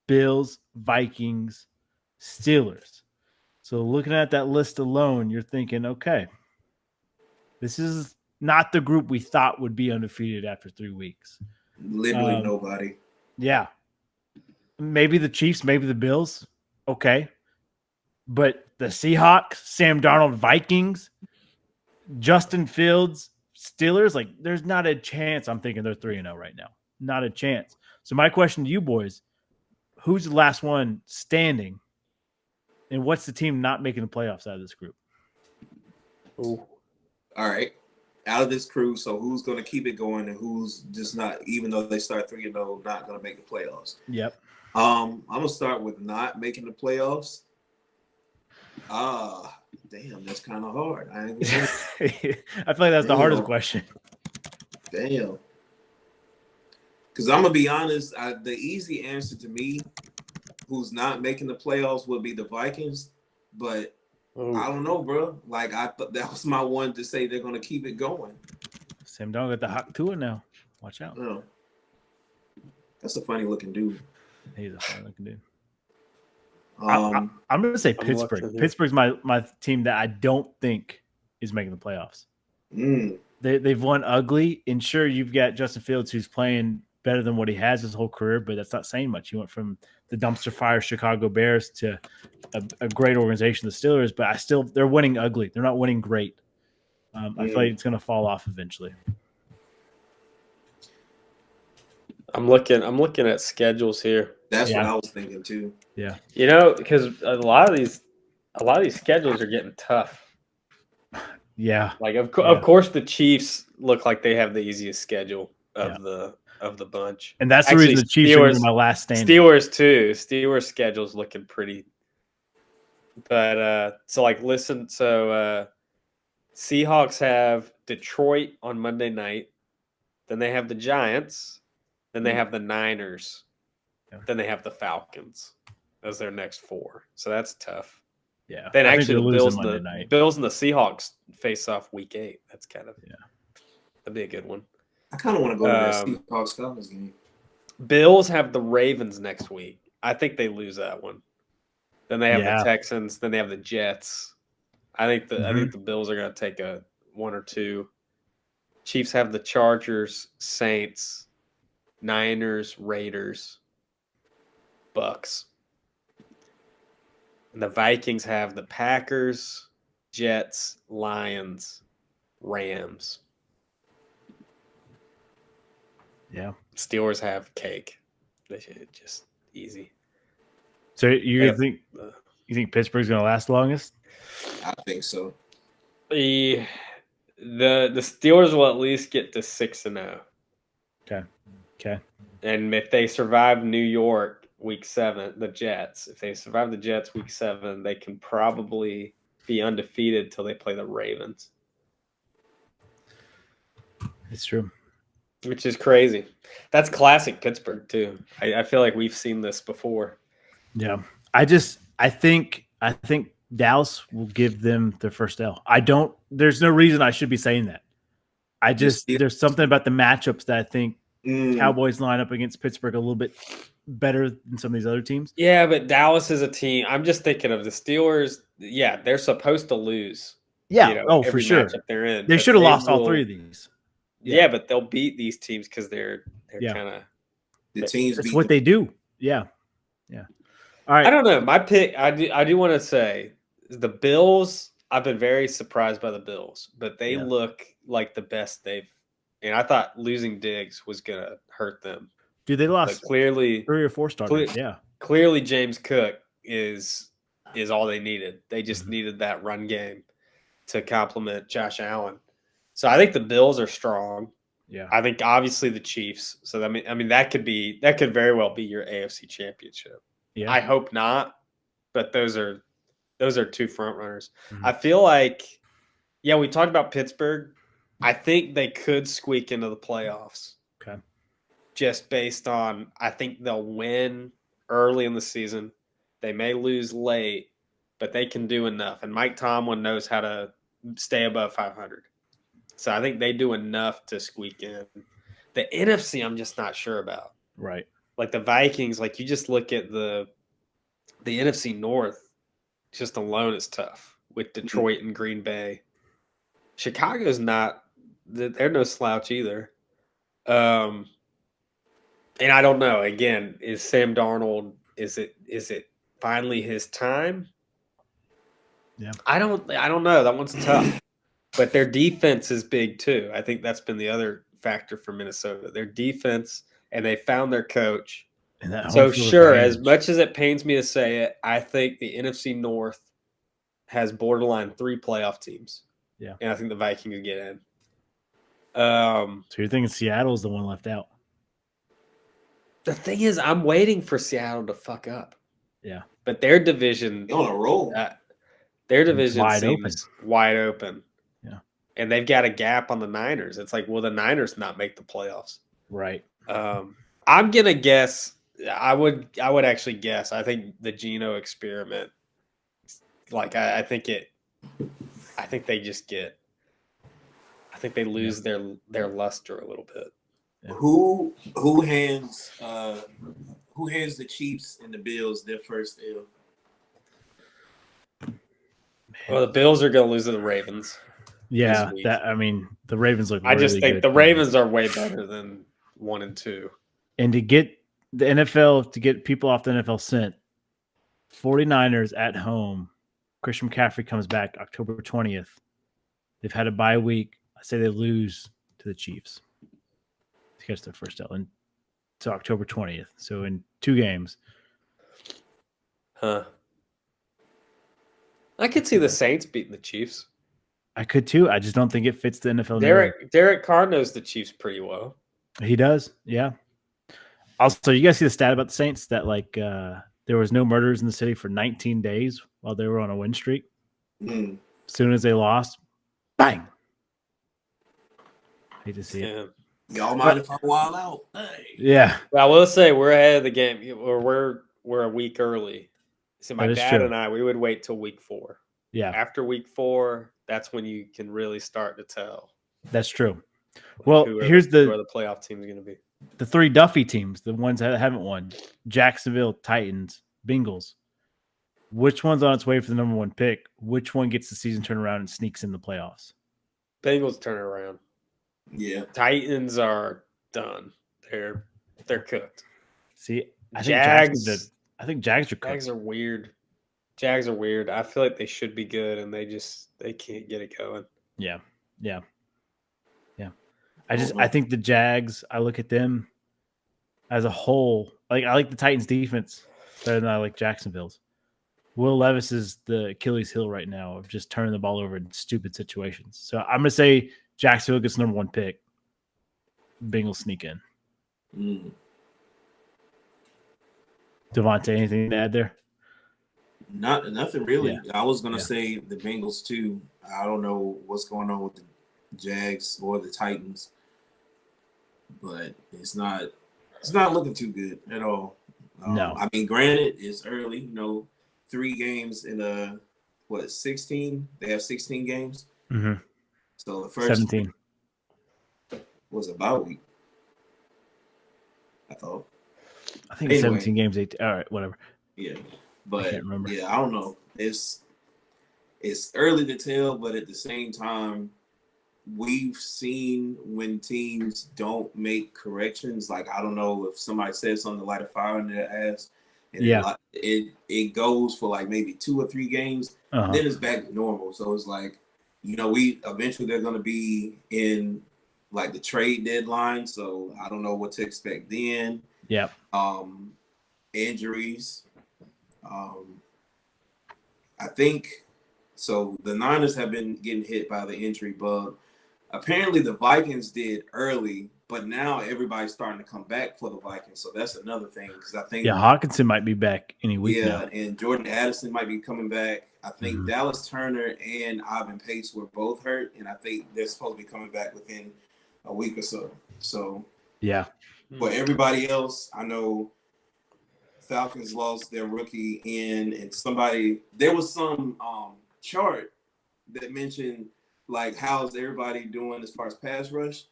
S1: Bills, Vikings, Steelers. So looking at that list alone, you're thinking, okay, this is not the group we thought would be undefeated after 3 weeks.
S5: Literally nobody.
S1: Yeah. Maybe the Chiefs, maybe the Bills. Okay. But the Seahawks, Sam Darnold, Vikings, Justin Fields, Steelers, like there's not a chance I'm thinking they're 3-0 right now. Not a chance. So my question to you boys, who's the last one standing? And what's the team not making the playoffs out of this group?
S5: Ooh. All right. Out of this crew, so who's going to keep it going and who's just not, even though they start 3-0, not going to make the playoffs?
S1: Yep.
S5: I'm going to start with not making the playoffs. Damn, that's kind of hard. I
S1: feel like that's the hardest question.
S5: Damn. Because I'm going to be honest, the easy answer to me, who's not making the playoffs, would be the Vikings. But I don't know, bro. Like, I thought that was my one to say they're going to keep it going.
S1: Sam Darnold got the hot Tua now. Watch out.
S5: Oh. That's a funny looking dude.
S1: He's a funny looking dude. I'm going to say Pittsburgh. Pittsburgh's my team that I don't think is making the playoffs. They've won ugly. And sure, you've got Justin Fields who's playing better than what he has his whole career, but that's not saying much. He went from the dumpster fire Chicago Bears to a great organization, the Steelers, but they're winning ugly. They're not winning great. I feel like it's going to fall off eventually.
S4: I'm looking at schedules here.
S5: That's what I was thinking too.
S4: Yeah. Because a lot of these schedules are getting tough.
S1: Yeah.
S4: Like of course the Chiefs look like they have the easiest schedule of the bunch.
S1: And that's the reason the Chiefs are my last stand.
S4: Steelers too. Steelers schedule's looking pretty. But Seahawks have Detroit on Monday night. Then they have the Giants. Then they have the Niners. Then they have the Falcons as their next 4. So that's tough.
S1: Yeah.
S4: Then actually the Bills and the Seahawks face off week 8. That's kind of that'd be a good one.
S5: I kind of want to go to that Seahawks Falcons game.
S4: Bills have the Ravens next week. I think they lose that one. Then they have the Texans. Then they have the Jets. I think the Bills are going to take a 1 or 2. Chiefs have the Chargers, Saints, Niners, Raiders, Bucks. And the Vikings have the Packers, Jets, Lions, Rams.
S1: Yeah.
S4: Steelers have cake. They should just easy.
S1: So you think Pittsburgh's going to last longest?
S5: I think so.
S4: The Steelers will at least get to 6-0.
S1: Okay.
S4: And if they survive New York week 7, the Jets, if they survive the Jets week 7, they can probably be undefeated till they play the Ravens.
S1: It's true.
S4: Which is crazy. That's classic Pittsburgh too. I feel like we've seen this before.
S1: Yeah. I think Dallas will give them their first L. There's no reason I should be saying that. There's something about the matchups that I think Cowboys line up against Pittsburgh a little bit better than some of these other teams.
S4: Yeah, but Dallas is a team. I'm just thinking of the Steelers. Yeah, they're supposed to lose.
S1: Yeah. For sure.
S4: They're in.
S1: They should have lost all 3 of these.
S4: Yeah, but they'll beat these teams because they're kind of
S5: the teams.
S1: That's what they do. Yeah. All right.
S4: I don't know. My pick. I do want to say the Bills. I've been very surprised by the Bills, but they look like the best they've. And I thought losing Diggs was gonna hurt them.
S1: Dude, they lost
S4: clearly
S1: 3 or 4 starters.
S4: Clearly, James Cook is all they needed. They just needed that run game to complement Josh Allen. So I think the Bills are strong.
S1: Yeah.
S4: I think obviously the Chiefs. So I mean that could very well be your AFC championship.
S1: Yeah.
S4: I hope not, but those are 2 front runners. I feel like we talked about Pittsburgh. I think they could squeak into the playoffs.
S1: Okay.
S4: Just based on I think they'll win early in the season. They may lose late, but they can do enough. And Mike Tomlin knows how to stay above 500. So I think they do enough to squeak in. The NFC, I'm just not sure about.
S1: Right.
S4: Like the Vikings, like you just look at the NFC North, just alone is tough with Detroit and Green Bay. Chicago's not, they're no slouch either. And I don't know. Again, is Sam Darnold, is it finally his time? I don't know. That one's tough. But their defense is big too. I think that's been the other factor for Minnesota. Their defense, and they found their coach.
S1: And that
S4: So
S1: home field
S4: sure,
S1: advantage.
S4: as much as it pains me to say it, I think the NFC North has borderline 3 playoff teams.
S1: Yeah.
S4: And I think the Vikings get in.
S1: So you're thinking Seattle's the one left out?
S4: The thing is, I'm waiting for Seattle to fuck up.
S1: Yeah.
S4: But their division
S5: They're on a roll.
S4: their division
S1: wide
S4: seems wide open.
S1: Yeah.
S4: And they've got a gap on the Niners. It's like, will the Niners not make the playoffs?
S1: Right.
S4: I'm gonna guess. I would actually guess. I think the Geno experiment. Like I think they just get. I think they lose their luster a little bit.
S1: Yeah.
S5: Who hands the Chiefs and the Bills their first L?
S4: Well, the Bills are gonna lose to the Ravens.
S1: Yeah.
S4: this week.
S1: The Ravens look.
S4: I just
S1: really
S4: think
S1: good.
S4: the Ravens are way better than 1 and 2.
S1: And to get the NFL, to get people off the NFL scent, 49ers at home. Christian McCaffrey comes back October 20th. They've had a bye week. I say they lose to the Chiefs to catch their first L. And so October 20th. So in 2 games.
S4: Huh. I could see the Saints beating the Chiefs.
S1: I could too. I just don't think it fits the NFL narrative.
S4: Derek Carr knows the Chiefs pretty well.
S1: He does, yeah. Also, you guys see the stat about the Saints that there was no murders in the city for 19 days while they were on a win streak.
S5: Mm.
S1: As soon as they lost, bang. Hate to see it.
S5: Y'all mind if I wild out? Hey.
S1: Yeah.
S4: Well, I will say we're ahead of the game, or we're a week early. So my
S1: That is
S4: dad
S1: true.
S4: and I, we would wait till week 4.
S1: Yeah,
S4: After week 4, that's when you can really start to tell.
S1: that's true. Well,
S4: who
S1: here's
S4: are
S1: the
S4: the playoff teams going to be.
S1: 3 Duffy teams, the ones that haven't won. Jacksonville, Titans, Bengals. Which one's on its way for the number 1 pick? Which one gets the season turned around and sneaks in the playoffs?
S4: Bengals turn it around.
S5: Yeah.
S4: Titans are done. They're cooked.
S1: See, I think
S4: Jags.
S1: Jags are cooked.
S4: Jags are weird. Jags are weird. I feel like they should be good, and they can't get it going.
S1: Yeah. I think the Jags, I look at them as a whole. Like I like the Titans defense better than I like Jacksonville's. Will Levis is the Achilles heel right now of just turning the ball over in stupid situations. So I'm gonna say Jacksonville gets number 1 pick. Bengals sneak in.
S5: Mm.
S1: Devontae, anything to add there?
S5: Nothing really.
S1: Yeah.
S5: I was gonna
S1: Yeah.
S5: say the Bengals too. I don't know what's going on with the Jags or the Titans, but it's not looking too good at all.
S1: No.
S5: I mean, granted, it's early. 3 games in 16? They have 16 games.
S1: Mm-hmm.
S5: So the first
S1: 17.
S5: was a bye week. I thought.
S1: I think it's
S5: Anyway.
S1: 17 games. 18. All right, whatever.
S5: Yeah,
S1: I
S5: but
S1: can't remember.
S5: yeah, I don't know. It's early to tell, but at the same time, we've seen when teams don't make corrections. Like I don't know if somebody says something to light a fire in their ass, and
S1: Yeah.
S5: it goes for like maybe 2 or 3 games,
S1: Uh-huh.
S5: then it's back to normal. So it's like we eventually they're going to be in like the trade deadline. So I don't know what to expect then.
S1: Yeah.
S5: Injuries. I think so. The Niners have been getting hit by the injury bug. Apparently, the Vikings did early, but now everybody's starting to come back for the Vikings. So that's another thing because I think
S1: Hawkinson might be back any week now.
S5: and Jordan Addison might be coming back. I think
S1: Mhm.
S5: Dallas Turner and Ivan Pace were both hurt, and I think they're supposed to be coming back within a week or so. So,
S1: Yeah.
S5: but everybody else, I know Falcons lost their rookie in, and there was some chart that mentioned like how's everybody doing as far as pass rush,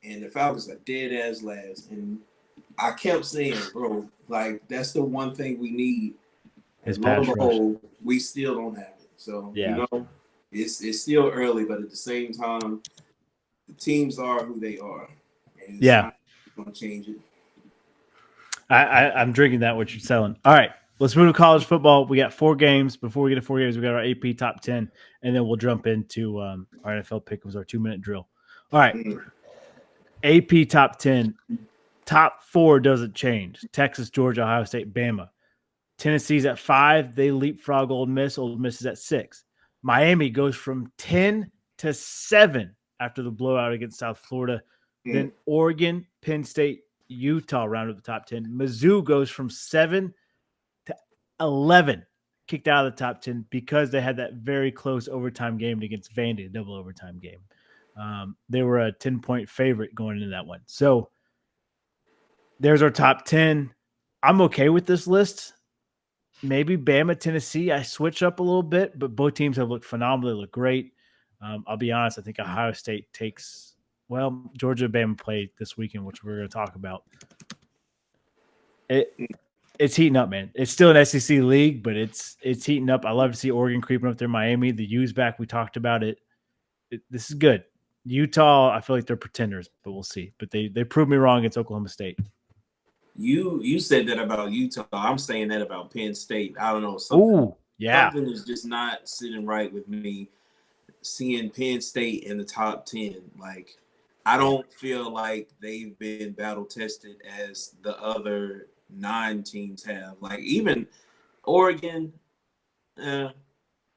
S5: and the Falcons are dead as last. And I kept saying, bro, like that's the one thing we need.
S1: It's
S5: And lo and
S1: pass rush.
S5: behold, we still don't have it. So
S1: Yeah.
S5: it's still early, but at the same time, the teams are who they are. And it's
S1: Yeah.
S5: not gonna change it.
S1: I'm drinking that what you're selling. All right, let's move to college football. We got 4 games. Before we get to 4 games, we got our AP top 10, and then we'll jump into our NFL pick. It was our 2-minute drill. All right. AP top 10. Top 4 doesn't change. Texas, Georgia, Ohio State, Bama. Tennessee's at 5. They leapfrog Ole Miss. Ole Miss is at 6. Miami goes from 10 to 7 after the blowout against South Florida. Then Oregon, Penn State, Utah round up the top 10. Mizzou goes from 7 to 11, kicked out of the top 10 because they had that very close overtime game against Vandy, a double overtime game. They were a 10-point favorite going into that one. So there's our top 10. I'm okay with this list. Maybe Bama, Tennessee, I switch up a little bit, but both teams have looked phenomenal. They look great. I'll be honest, I think Ohio State takes – well, Georgia and Bama played this weekend, which we're going to talk about. It's heating up, man. It's still an SEC league, but it's heating up. I love to see Oregon creeping up there. Miami, the U's back. We talked about it. This is good. Utah, I feel like they're pretenders, but we'll see. But they proved me wrong against Oklahoma State.
S5: You said that about Utah. I'm saying that about Penn State. I don't know.
S1: Something
S5: is just not sitting right with me. Seeing Penn State in the top 10, like I don't feel like they've been battle tested as the other 9 teams have. Like even Oregon,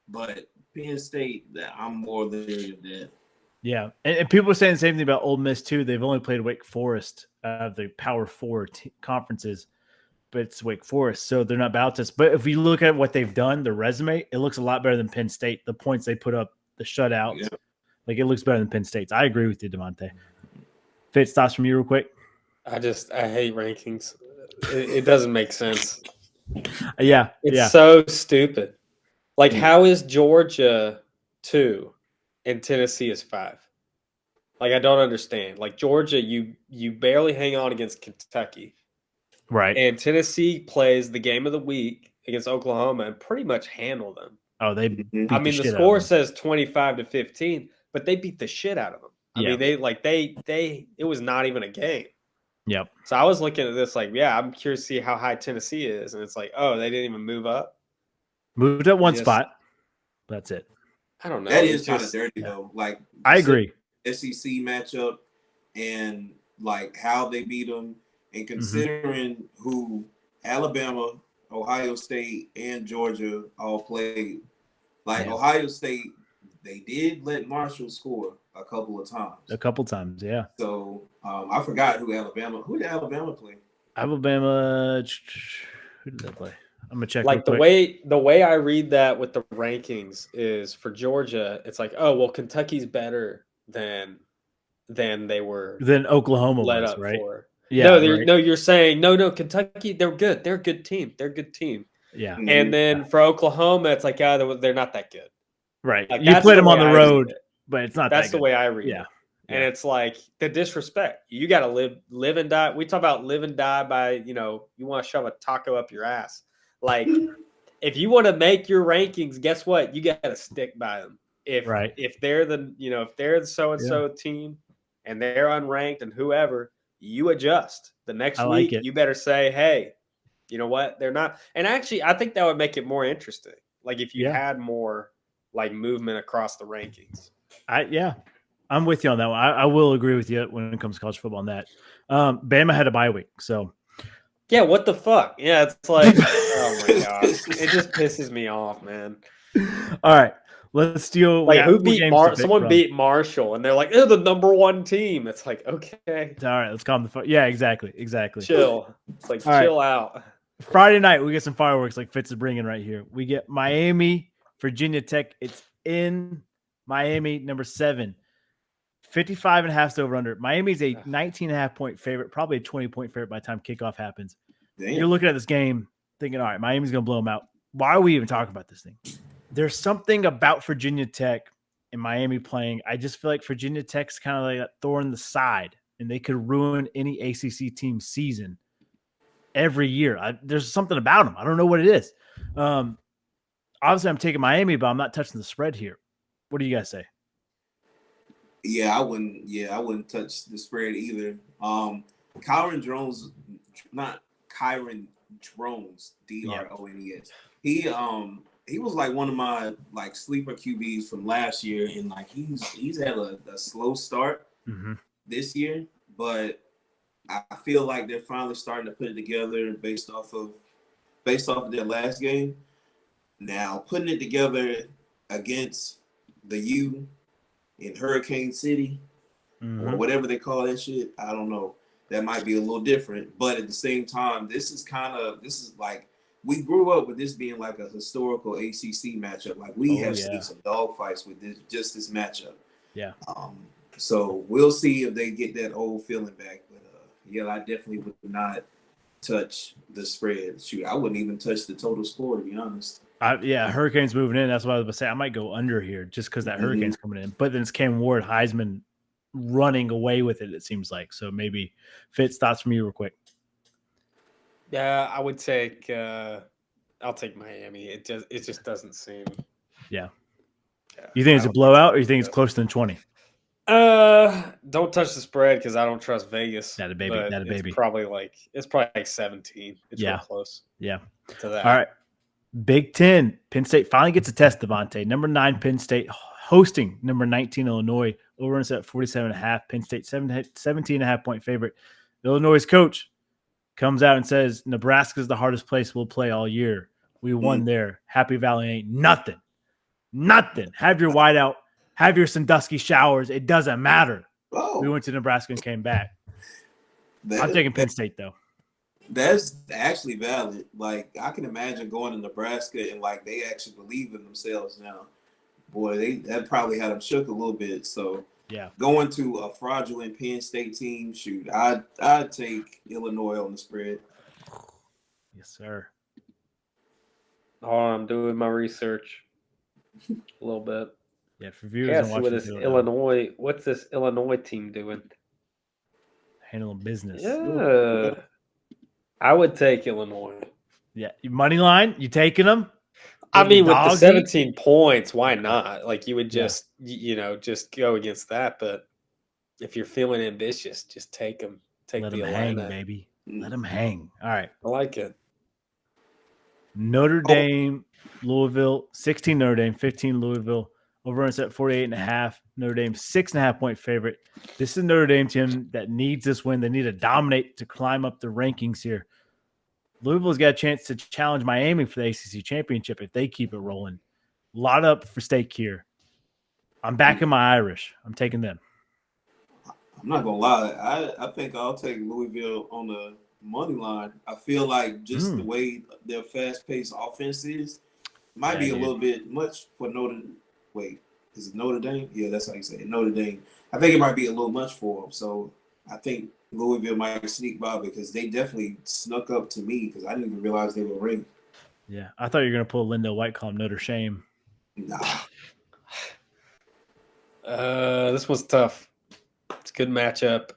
S5: but Penn State, I'm more leery of that.
S1: Yeah, and people are saying the same thing about Ole Miss too. They've only played Wake Forest of the Power 4 conferences, but it's Wake Forest, so they're not battle tested. But if you look at what they've done, their resume, it looks a lot better than Penn State. The points they put up, the shutouts, like it looks better than Penn State's. I agree with you, Devontae. Fitz, thoughts from you real quick?
S4: I hate rankings. It doesn't make sense.
S1: It's
S4: so stupid. Like, how is Georgia 2 and Tennessee is 5? Like, I don't understand. Like, Georgia, you barely hang on against Kentucky.
S1: Right.
S4: And Tennessee plays the game of the week against Oklahoma and pretty much handle them.
S1: Oh, they beat
S4: the score says 25-15, but they beat the shit out of them. I mean, it was not even a game.
S1: Yep.
S4: So I was looking at this like, I'm curious to see how high Tennessee is. And it's like, oh, they didn't even move up.
S1: Moved up one spot. That's it.
S4: I don't know.
S5: That is kind of dirty though. Like
S1: I agree.
S5: SEC matchup and like how they beat them, and considering who Alabama, Ohio State, and Georgia all played. Like Ohio State, they did let Marshall score a couple of times.
S1: Yeah.
S5: So I forgot who did Alabama play?
S1: Alabama. Who did they play? I'm gonna check.
S4: Like the way I read that with the rankings is for Georgia, it's like, oh well, Kentucky's better than they were
S1: than Oklahoma
S4: led
S1: was,
S4: up
S1: right?
S4: for.
S1: Yeah.
S4: No, you're saying no. Kentucky, they're good. They're a good team.
S1: Yeah.
S4: And then for Oklahoma, it's like, they're not that good.
S1: Right.
S4: Like,
S1: you played them on the road, but it's not.
S4: That's
S1: the
S4: way I read it. And it's like the disrespect. You got to live and die. We talk about live and die by, you want to shove a taco up your ass. Like, if you want to make your rankings, guess what? You got to stick by them. If they're the so-and-so team and they're unranked and whoever, you adjust. The next week, you better say, hey, you know what? They're not. And actually, I think that would make it more interesting. Like if you had more like movement across the rankings.
S1: I'm with you on that one. I will agree with you when it comes to college football on that. Bama had a bye week, so.
S4: Yeah, what the fuck? Yeah, it's like, oh my gosh. It just pisses me off, man.
S1: All right. Let's do
S4: like who beat someone beat Marshall and they're like, they're the number 1 team. It's like, okay.
S1: All right, let's calm the fuck. Yeah, exactly.
S4: Chill. It's like chill out.
S1: Friday night, we get some fireworks like Fitz is bringing right here. We get Miami, Virginia Tech. It's in Miami, number 7. 55.5 over under. Miami's a 19.5 point favorite, probably a 20-point favorite by the time kickoff happens. Damn. You're looking at this game thinking, all right, Miami's going to blow them out. Why are we even talking about this thing? There's something about Virginia Tech and Miami playing. I just feel like Virginia Tech's kind of like a thorn in the side, and they could ruin any ACC team season every year. There's something about them. I don't know what it is. Obviously, I'm taking Miami, but I'm not touching the spread here. What do you guys say?
S5: I wouldn't touch the spread either. Kyron Kyron Drones, Drones. He was like one of my like sleeper QBs from last year, and like he's had a slow start this year, but I feel like they're finally starting to put it together based off of their last game. Now putting it together against the U in Hurricane City or whatever they call that shit, I don't know. That might be a little different, but at the same time, this is like we grew up with this being like a historical ACC matchup. Like we have seen some dogfights with this matchup.
S1: Yeah.
S5: So we'll see if they get that old feeling back. But yeah, I definitely would not touch the spread. Shoot, I wouldn't even touch the total score, to be honest.
S1: Hurricanes moving in. That's what I was about to say. I might go under here just because that Hurricane's coming in. But then it's Cam Ward, Heisman running away with it seems like. So maybe Fitz, thoughts from you real quick.
S4: Yeah, I would take I'll take Miami. It just doesn't seem.
S1: Yeah. You think it's a blowout or you think it's closer than 20?
S4: Don't touch the spread because I don't trust Vegas.
S1: That a baby.
S4: It's probably like 17. It's real close.
S1: Yeah.
S4: To that.
S1: All right. Big Ten. Penn State finally gets a test, Devontae. Number 9 Penn State hosting number 19 Illinois. Over at 47.5. Penn State 17.5 point favorite. Illinois' coach comes out and says Nebraska's the hardest place we'll play all year. We won there. Happy Valley ain't nothing. Nothing. Have your whiteout. Have your Sandusky showers. It doesn't matter.
S5: Oh.
S1: We went to Nebraska and came back. I'm taking Penn State, though.
S5: That's actually valid. Like, I can imagine going to Nebraska and, like, they actually believe in themselves now. Boy, that probably had them shook a little bit. So,
S1: yeah,
S5: going to a fraudulent Penn State team, shoot, I'd take Illinois on the spread.
S1: Yes, sir.
S4: Oh, I'm doing my research a little bit.
S1: Yeah, for viewers
S4: and watching what's this Illinois team doing?
S1: Handling business.
S4: Yeah. I would take Illinois.
S1: Yeah. Money line, you taking them?
S4: I mean, with the 17 points, why not? Like, you would just, just go against that. But if you're feeling ambitious, just take them.
S1: Let them hang, baby. Let them hang. All right.
S4: I like it.
S1: Notre Dame, Louisville, 16 Notre Dame, 15 Louisville. Over at 48.5. Notre Dame 6.5 point favorite. This is Notre Dame team that needs this win. They need to dominate to climb up the rankings here. Louisville's got a chance to challenge Miami for the ACC championship if they keep it rolling. A lot up for stake here. I'm backing my Irish. I'm taking them.
S5: I'm not gonna lie. I think I'll take Louisville on the money line. I feel like just the way their fast-paced offense is might be a little bit much for Notre. Wait, is it Notre Dame? Yeah, that's how you say it. Notre Dame. I think it might be a little much for them. So I think Louisville might sneak by because they definitely snuck up to me because I didn't even realize they were ranked.
S1: Yeah, I thought you were going to pull Linda White, call him Notre Shame.
S5: Nah.
S4: This was tough. It's a good matchup.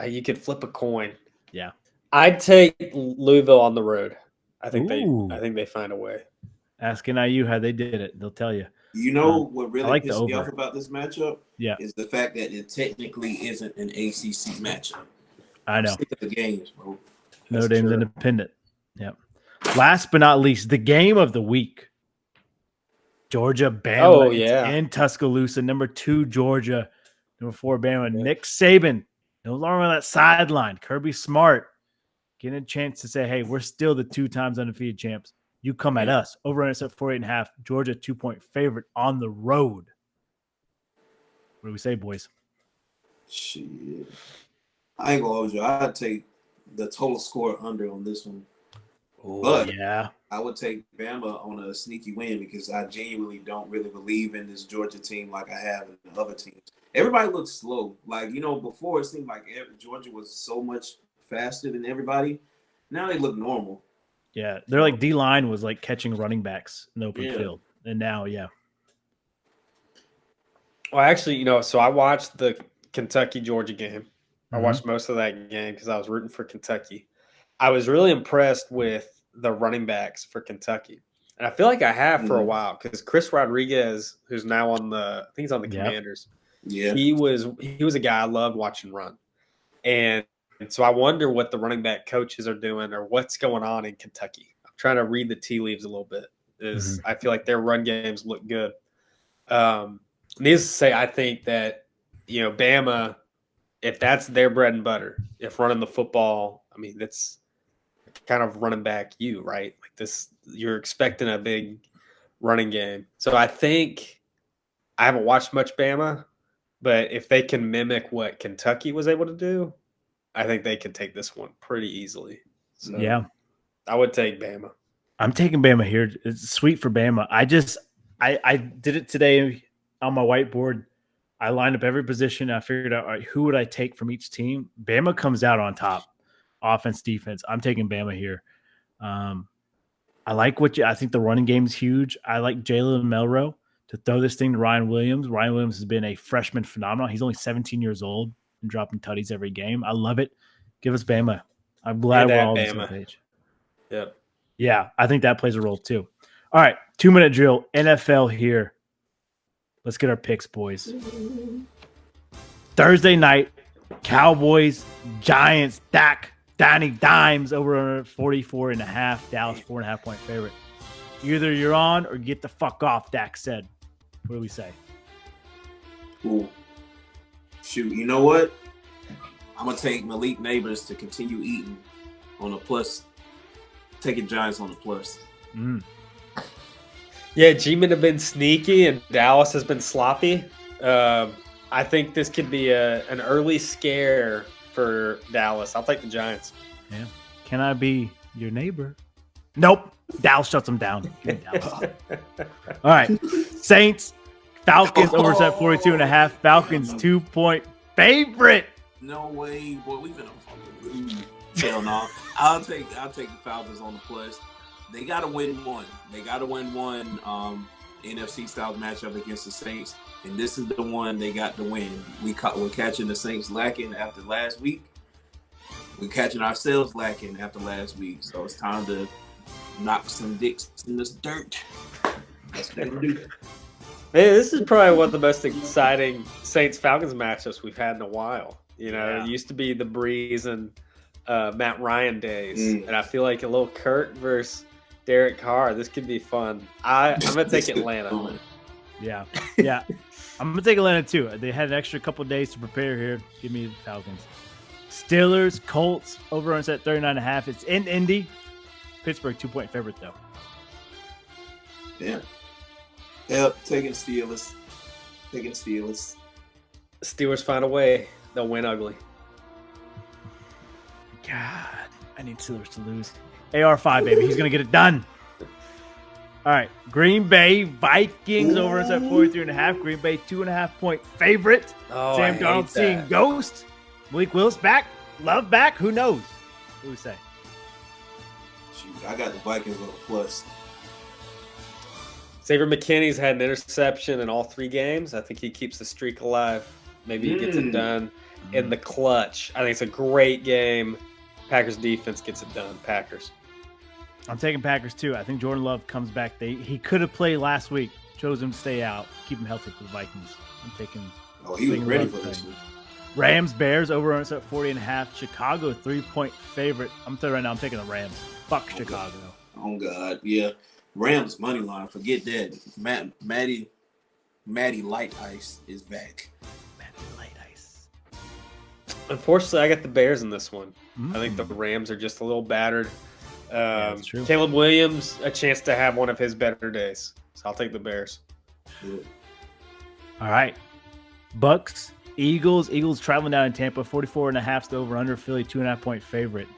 S4: You could flip a coin.
S1: Yeah.
S4: I'd take Louisville on the road. I think they find a way.
S1: Ask NIU how they did it. They'll tell you.
S5: You know what really pissed me off about this matchup?
S1: Yeah.
S5: Is the fact that it technically isn't an ACC matchup.
S1: I know.
S5: Stick to the games, bro.
S1: Notre Dame's independent. Yep. Last but not least, the game of the week. Georgia, Bama, in Tuscaloosa. Number 2, Georgia. Number 4, Bama. Yeah. Nick Saban, no longer on that sideline. Kirby Smart getting a chance to say, hey, we're still the 2 times undefeated champs. You come at us. Over at 48.5. Georgia 2-point favorite on the road. What do we say, boys?
S5: Shit. I ain't gonna hold you. I'd take the total score under on this one.
S1: Ooh,
S5: but
S1: yeah,
S5: I would take Bama on a sneaky win because I genuinely don't really believe in this Georgia team like I have in the other teams. Everybody looks slow. Like, before it seemed like Georgia was so much faster than everybody. Now they look normal.
S1: Yeah, they're like D-line was like catching running backs in the open field. And now,
S4: Well, actually, so I watched the Kentucky-Georgia game. I watched most of that game because I was rooting for Kentucky. I was really impressed with the running backs for Kentucky. And I feel like I have for a while because Chris Rodriguez, who's now I think he's on the Commanders.
S5: Yeah.
S4: He was a guy I loved watching run. And so I wonder what the running back coaches are doing or what's going on in Kentucky. I'm trying to read the tea leaves a little bit. I feel like their run games look good. Needless to say, I think that, Bama, if that's their bread and butter, if running the football, I mean, that's kind of running back you, right? Like this, you're expecting a big running game. So I think I haven't watched much Bama, but if they can mimic what Kentucky was able to do, I think they can take this one pretty easily. So
S1: yeah,
S4: I would take Bama.
S1: I'm taking Bama here. It's sweet for Bama. I did it today on my whiteboard. I lined up every position. I figured out, all right, who would I take from each team? Bama comes out on top. Offense, defense. I'm taking Bama here. I like I think the running game is huge. I like Jalen Milroe to throw this thing to Ryan Williams. Ryan Williams has been a freshman phenomenon. He's only 17 years old and dropping tutties every game. I love it. Give us Bama. I'm glad we're all on the same page.
S4: Yep.
S1: Yeah, I think that plays a role too. All right, 2-minute drill. NFL here. Let's get our picks, boys. Thursday night, Cowboys, Giants, Danny Dimes over 44.5. Dallas 4.5 point favorite. Either you're on or get the fuck off, Dak said. What do we say?
S5: Ooh. Shoot, you know what? I'm going to take Malik Neighbors to continue eating on a plus. Taking Giants on the plus.
S4: Yeah, G-Men have been sneaky and Dallas has been sloppy. I think this could be an early scare for Dallas. I'll take the Giants.
S1: Yeah. Can I be your neighbor? Nope. Dallas shuts them down. Give me Dallas. All right. Saints, Falcons over set 42.5. Falcons 2-point favorite.
S5: No way, boy. We finna fucking lose. Hell no. I'll take the Falcons on the plus. They gotta win one. NFC style matchup against the Saints, and this is the one they got to win. We're catching the Saints lacking after last week. We're catching ourselves lacking after last week, so it's time to knock some dicks in this dirt. That's what we do.
S4: Hey, this is probably one of the most exciting Saints-Falcons matchups we've had in a while. It used to be the Breeze and Matt Ryan days, and I feel like a little Kurt versus Derek Carr. This could be fun. I'm gonna take Atlanta.
S1: Yeah. I'm gonna take Atlanta too. They had an extra couple days to prepare here. Give me the Falcons. Steelers, Colts over on set 39.5. It's in Indy. Pittsburgh 2-point favorite though.
S5: Yeah. Yep. Taking Steelers.
S4: Steelers find a way. They'll win ugly.
S1: God, I need Steelers to lose. AR5, baby. He's going to get it done. All right. Green Bay Vikings over us at 43.5. Green Bay 2.5-point favorite. Sam Darnold seeing ghost. Malik Willis back. Love back. Who knows? What do we say?
S5: Shoot, I got the Vikings on the plus.
S4: Xavier McKinney's had an interception in all 3 games. I think he keeps the streak alive. Maybe he gets it done in the clutch. I think it's a great game. Packers defense gets it done. Packers.
S1: I'm taking Packers too. I think Jordan Love comes back. He could have played last week. Chose him to stay out. Keep him healthy for the Vikings. I'm taking.
S5: Oh, he was ready for this one.
S1: Rams Bears over on at 40.5. Chicago 3-point favorite. I'm telling you right now. I'm taking the Rams. Fuck Chicago.
S5: Oh God, yeah. Rams money line. Forget that. Matty Light Ice is back.
S4: Unfortunately, I got the Bears in this one. I think the Rams are just a little battered.
S1: That's true.
S4: Caleb Williams, a chance to have one of his better days. So I'll take the Bears.
S5: Yeah.
S1: All right. Bucks, Eagles. Eagles traveling down in Tampa. 44.5 to over under. Philly 2.5-point favorite.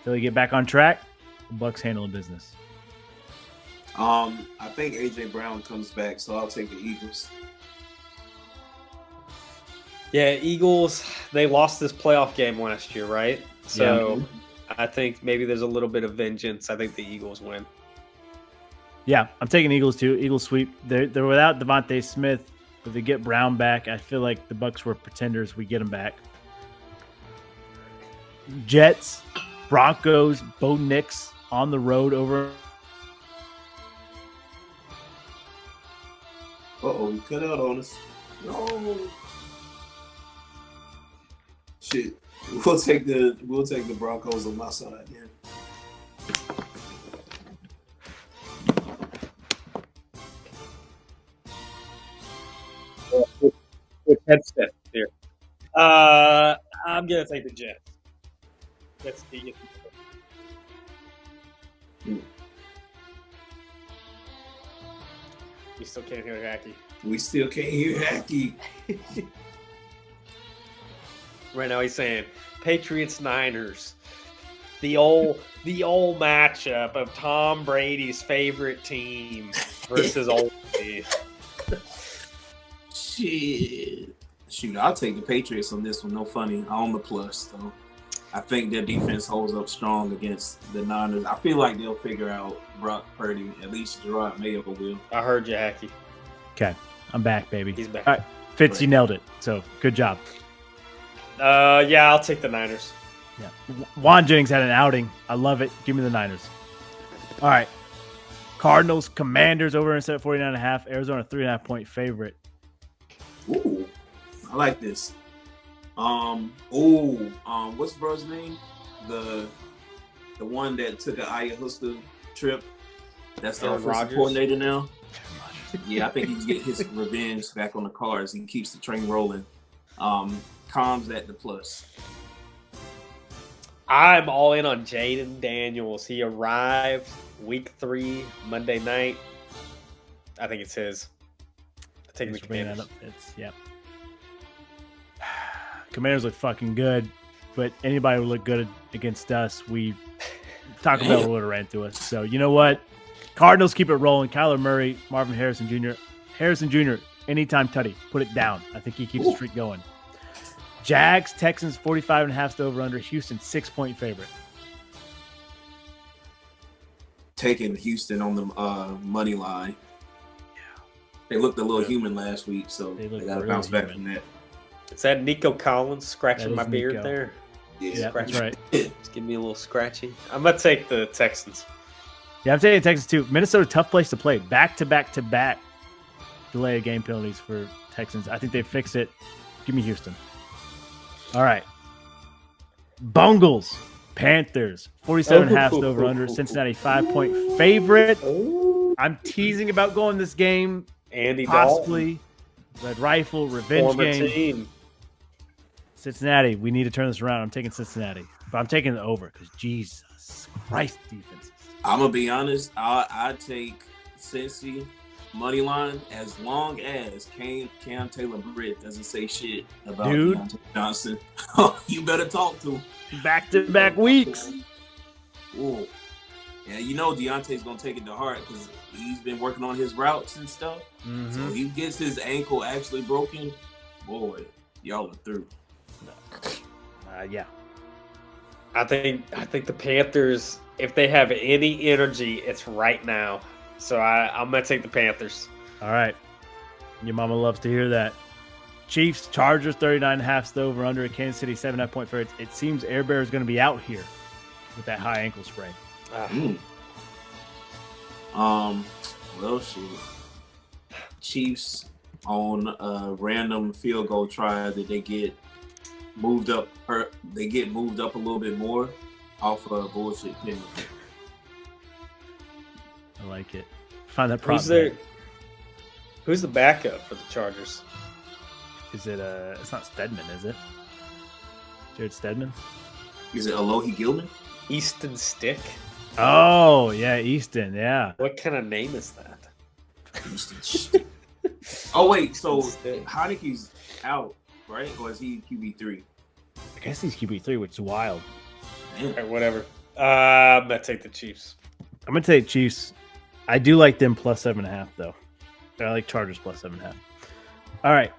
S1: Philly get back on track. The Bucks handling business.
S5: I think AJ Brown comes back, so I'll take the Eagles.
S4: Yeah, Eagles, they lost this playoff game last year, right? So I think maybe there's a little bit of vengeance. I think the Eagles win.
S1: Yeah, I'm taking Eagles too. Eagles sweep. They're without Devontae Smith, but they get Brown back. I feel like the Bucks were pretenders. We get them back. Jets, Broncos, Bo Nix on the road over.
S5: Uh-oh, you cut out on us. No. Shit. We'll take the Broncos on my side. Yeah.
S4: With headset here. I'm gonna take the Jets. That's the. We still can't hear Hacky.
S5: We still can't hear Hacky.
S4: Right now he's saying Patriots Niners. The old matchup of Tom Brady's favorite team versus old team.
S5: Shit. Shoot, I'll take the Patriots on this one. No funny. On the plus, though. I think their defense holds up strong against the Niners. I feel like they'll figure out Brock Purdy. At least Gerard Mayo will.
S4: I heard you, Hacky.
S1: Okay, I'm back, baby.
S4: He's back.
S1: All right, Fitz, you nailed it. So good job.
S4: Yeah, I'll take the Niners.
S1: Yeah, Juan Jennings had an outing. I love it. Give me the Niners. All right, Cardinals, Commanders over instead of 49.5. Arizona 3.5-point favorite.
S5: Ooh, I like this. What's bro's name? The one that took an Ayahuasca trip. That's the
S4: Aaron
S5: offensive
S4: Rodgers?
S5: coordinator now. Yeah, I think he's getting his revenge back on the Cards. He keeps the train rolling. Combs at the plus.
S4: I'm all in on Jaden Daniels. He arrived week 3, Monday night. I think it's his. I'm taking the
S1: Thanks for bringing that
S4: Commanders.
S1: up, Fitz. Yep. Commanders look fucking good, but anybody who look good against us, we Taco Bell would have ran through us. So you know what? Cardinals keep it rolling. Kyler Murray, Marvin Harrison Jr. Anytime tutty. Put it down. I think he keeps the streak going. Jags, Texans, 45.5 to over under. Houston, 6-point favorite.
S5: Taking Houston on the money line. They looked a little human last week, so
S1: They
S5: they
S1: look
S5: got to
S1: really
S5: bounce back
S1: human.
S5: from that.
S4: Is that Nico Collins
S1: That
S4: scratching
S1: is
S4: my beard
S1: Nico.
S4: there?
S1: Yeah, that's right.
S4: Just give me a little scratchy. I'm going to take the Texans.
S1: Yeah, I'm taking Texans too. Minnesota, tough place to play. Back-to-back-to-back delay of game penalties for Texans. I think they fix it. Give me Houston. All right. Bungles, Panthers, 47.5 to over under. Cincinnati, 5-point favorite. I'm teasing about going this game.
S4: Andy Dalton,
S1: Possibly. Red Rifle, revenge
S4: former
S1: game.
S4: team.
S1: Cincinnati, we need to turn this around. I'm taking Cincinnati. But I'm taking the over because Jesus Christ defenses.
S5: I'm gonna be honest. I take Cincy money line as long as Cam Taylor-Britt doesn't say shit about
S1: Dude.
S5: Deontay Johnson. You better talk to him.
S1: Back-to-back weeks.
S5: Ooh. Yeah, you know Deontay's gonna take it to heart because he's been working on his routes and stuff.
S1: Mhm.
S5: So he gets his ankle actually broken. Boy, y'all are through.
S1: Yeah.
S4: I think the Panthers, if they have any energy, it's right now. So I'm going to take the Panthers.
S1: All right. Your mama loves to hear that. Chiefs, Chargers, 39.5 over under. Kansas City, 7.5-point favorite. It seems Air Bear is going to be out here with that high ankle sprain.
S5: Well, shit. Chiefs on a random field goal try that they get moved up, or they get moved up a little bit more off a bullshit penalty.
S1: I like it. Find that prop.
S4: Who's the backup for the Chargers?
S1: Is it it's not Stedman, is it? Jared Stedman?
S5: Is it Alohi Gilman?
S4: Easton Stick?
S1: Oh, yeah, Easton, yeah.
S4: What kind of name is that?
S5: Oh wait, so
S4: Stick.
S5: Heineke's out, right? Or is he QB3?
S1: I guess he's QB3, which is wild.
S5: Damn.
S4: All right, whatever. I'm going to take the Chiefs.
S1: I'm going to take Chiefs. I do like them plus 7.5, though. I like Chargers plus 7.5. All right.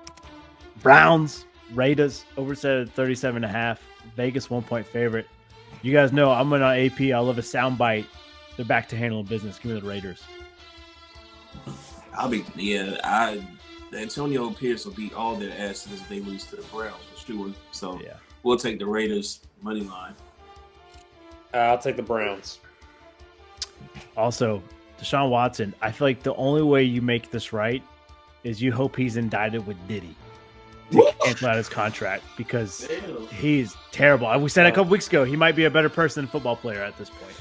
S1: Browns, Raiders, overset at 37.5. Vegas 1-point favorite. You guys know I'm on AP. I love a soundbite. They're back to handling business. Give me the Raiders.
S5: Antonio Pierce will beat all their asses if they lose to the Browns for sure. So
S1: Yeah.
S5: we'll take the Raiders money line.
S4: I'll take the Browns.
S1: Also, Deshaun Watson, I feel like the only way you make this right is you hope he's indicted with Diddy. cancel out his contract because
S5: Damn.
S1: he's terrible. We said a couple weeks ago he might be a better person than football player at this point.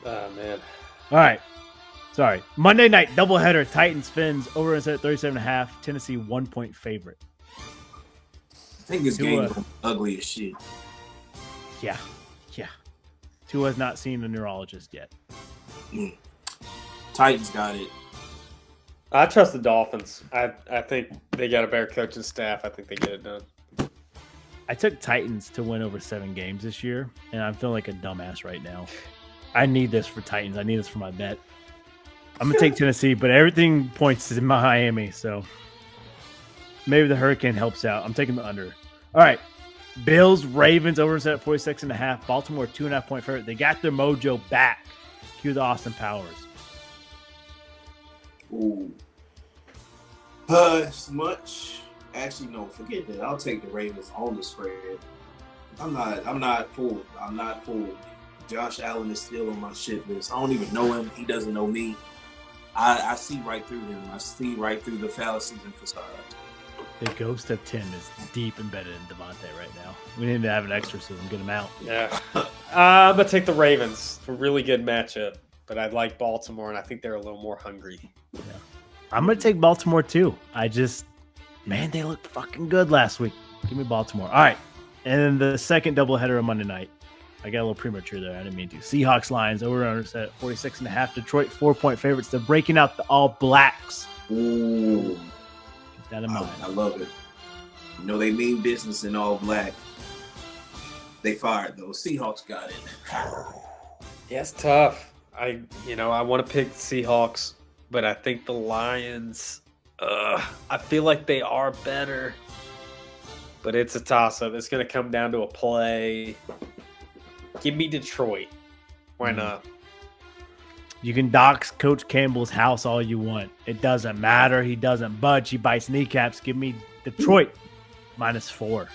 S4: Oh man.
S1: All right. Sorry. Monday night doubleheader. Titans Fins over at 37.5. Tennessee 1-point favorite.
S5: I think this game is ugly as shit.
S1: Yeah. Tua has not seen a neurologist yet.
S5: Titans got it.
S4: I trust the Dolphins. I think they got a better coaching staff. I think they get it done.
S1: I took Titans to win over 7 games this year, and I'm feeling like a dumbass right now. I need this for Titans. I need this for my bet. I'm going to take Tennessee, but everything points to Miami, so maybe the Hurricane helps out. I'm taking the under. All right. Bills, Ravens, over at 46.5. Baltimore, 2.5-point favorite. They got their mojo back. Cue the Austin Powers.
S5: Ooh. Much. Actually, no, forget that. I'll take the Ravens on the spread. I'm not fooled. Josh Allen is still on my shit list. I don't even know him. He doesn't know me. I see right through him. I see right through the fallacies and facade.
S1: The ghost of Tim is deep embedded in Devontae right now. We need to have an exorcism, get him out.
S4: Yeah. I'm going to take the Ravens. It's a really good matchup, but I'd like Baltimore, and I think they're a little more hungry.
S1: Yeah. I'm going to take Baltimore too. They looked fucking good last week. Give me Baltimore. All right. And then the second doubleheader on Monday night. I got a little premature there. I didn't mean to. Seahawks Lions over at 46.5. Detroit 4-point favorites. They're breaking out the All Blacks.
S5: Ooh.
S1: Keep that in mind.
S5: I love it. You know they mean business in all black. They fired though. Seahawks got it.
S4: Yeah, it's tough. I want to pick the Seahawks, but I think the Lions, I feel like they are better. But it's a toss-up. It's going to come down to a play. Give me Detroit. Why not?
S1: You can dox Coach Campbell's house all you want. It doesn't matter. He doesn't budge. He bites kneecaps. Give me Detroit -4.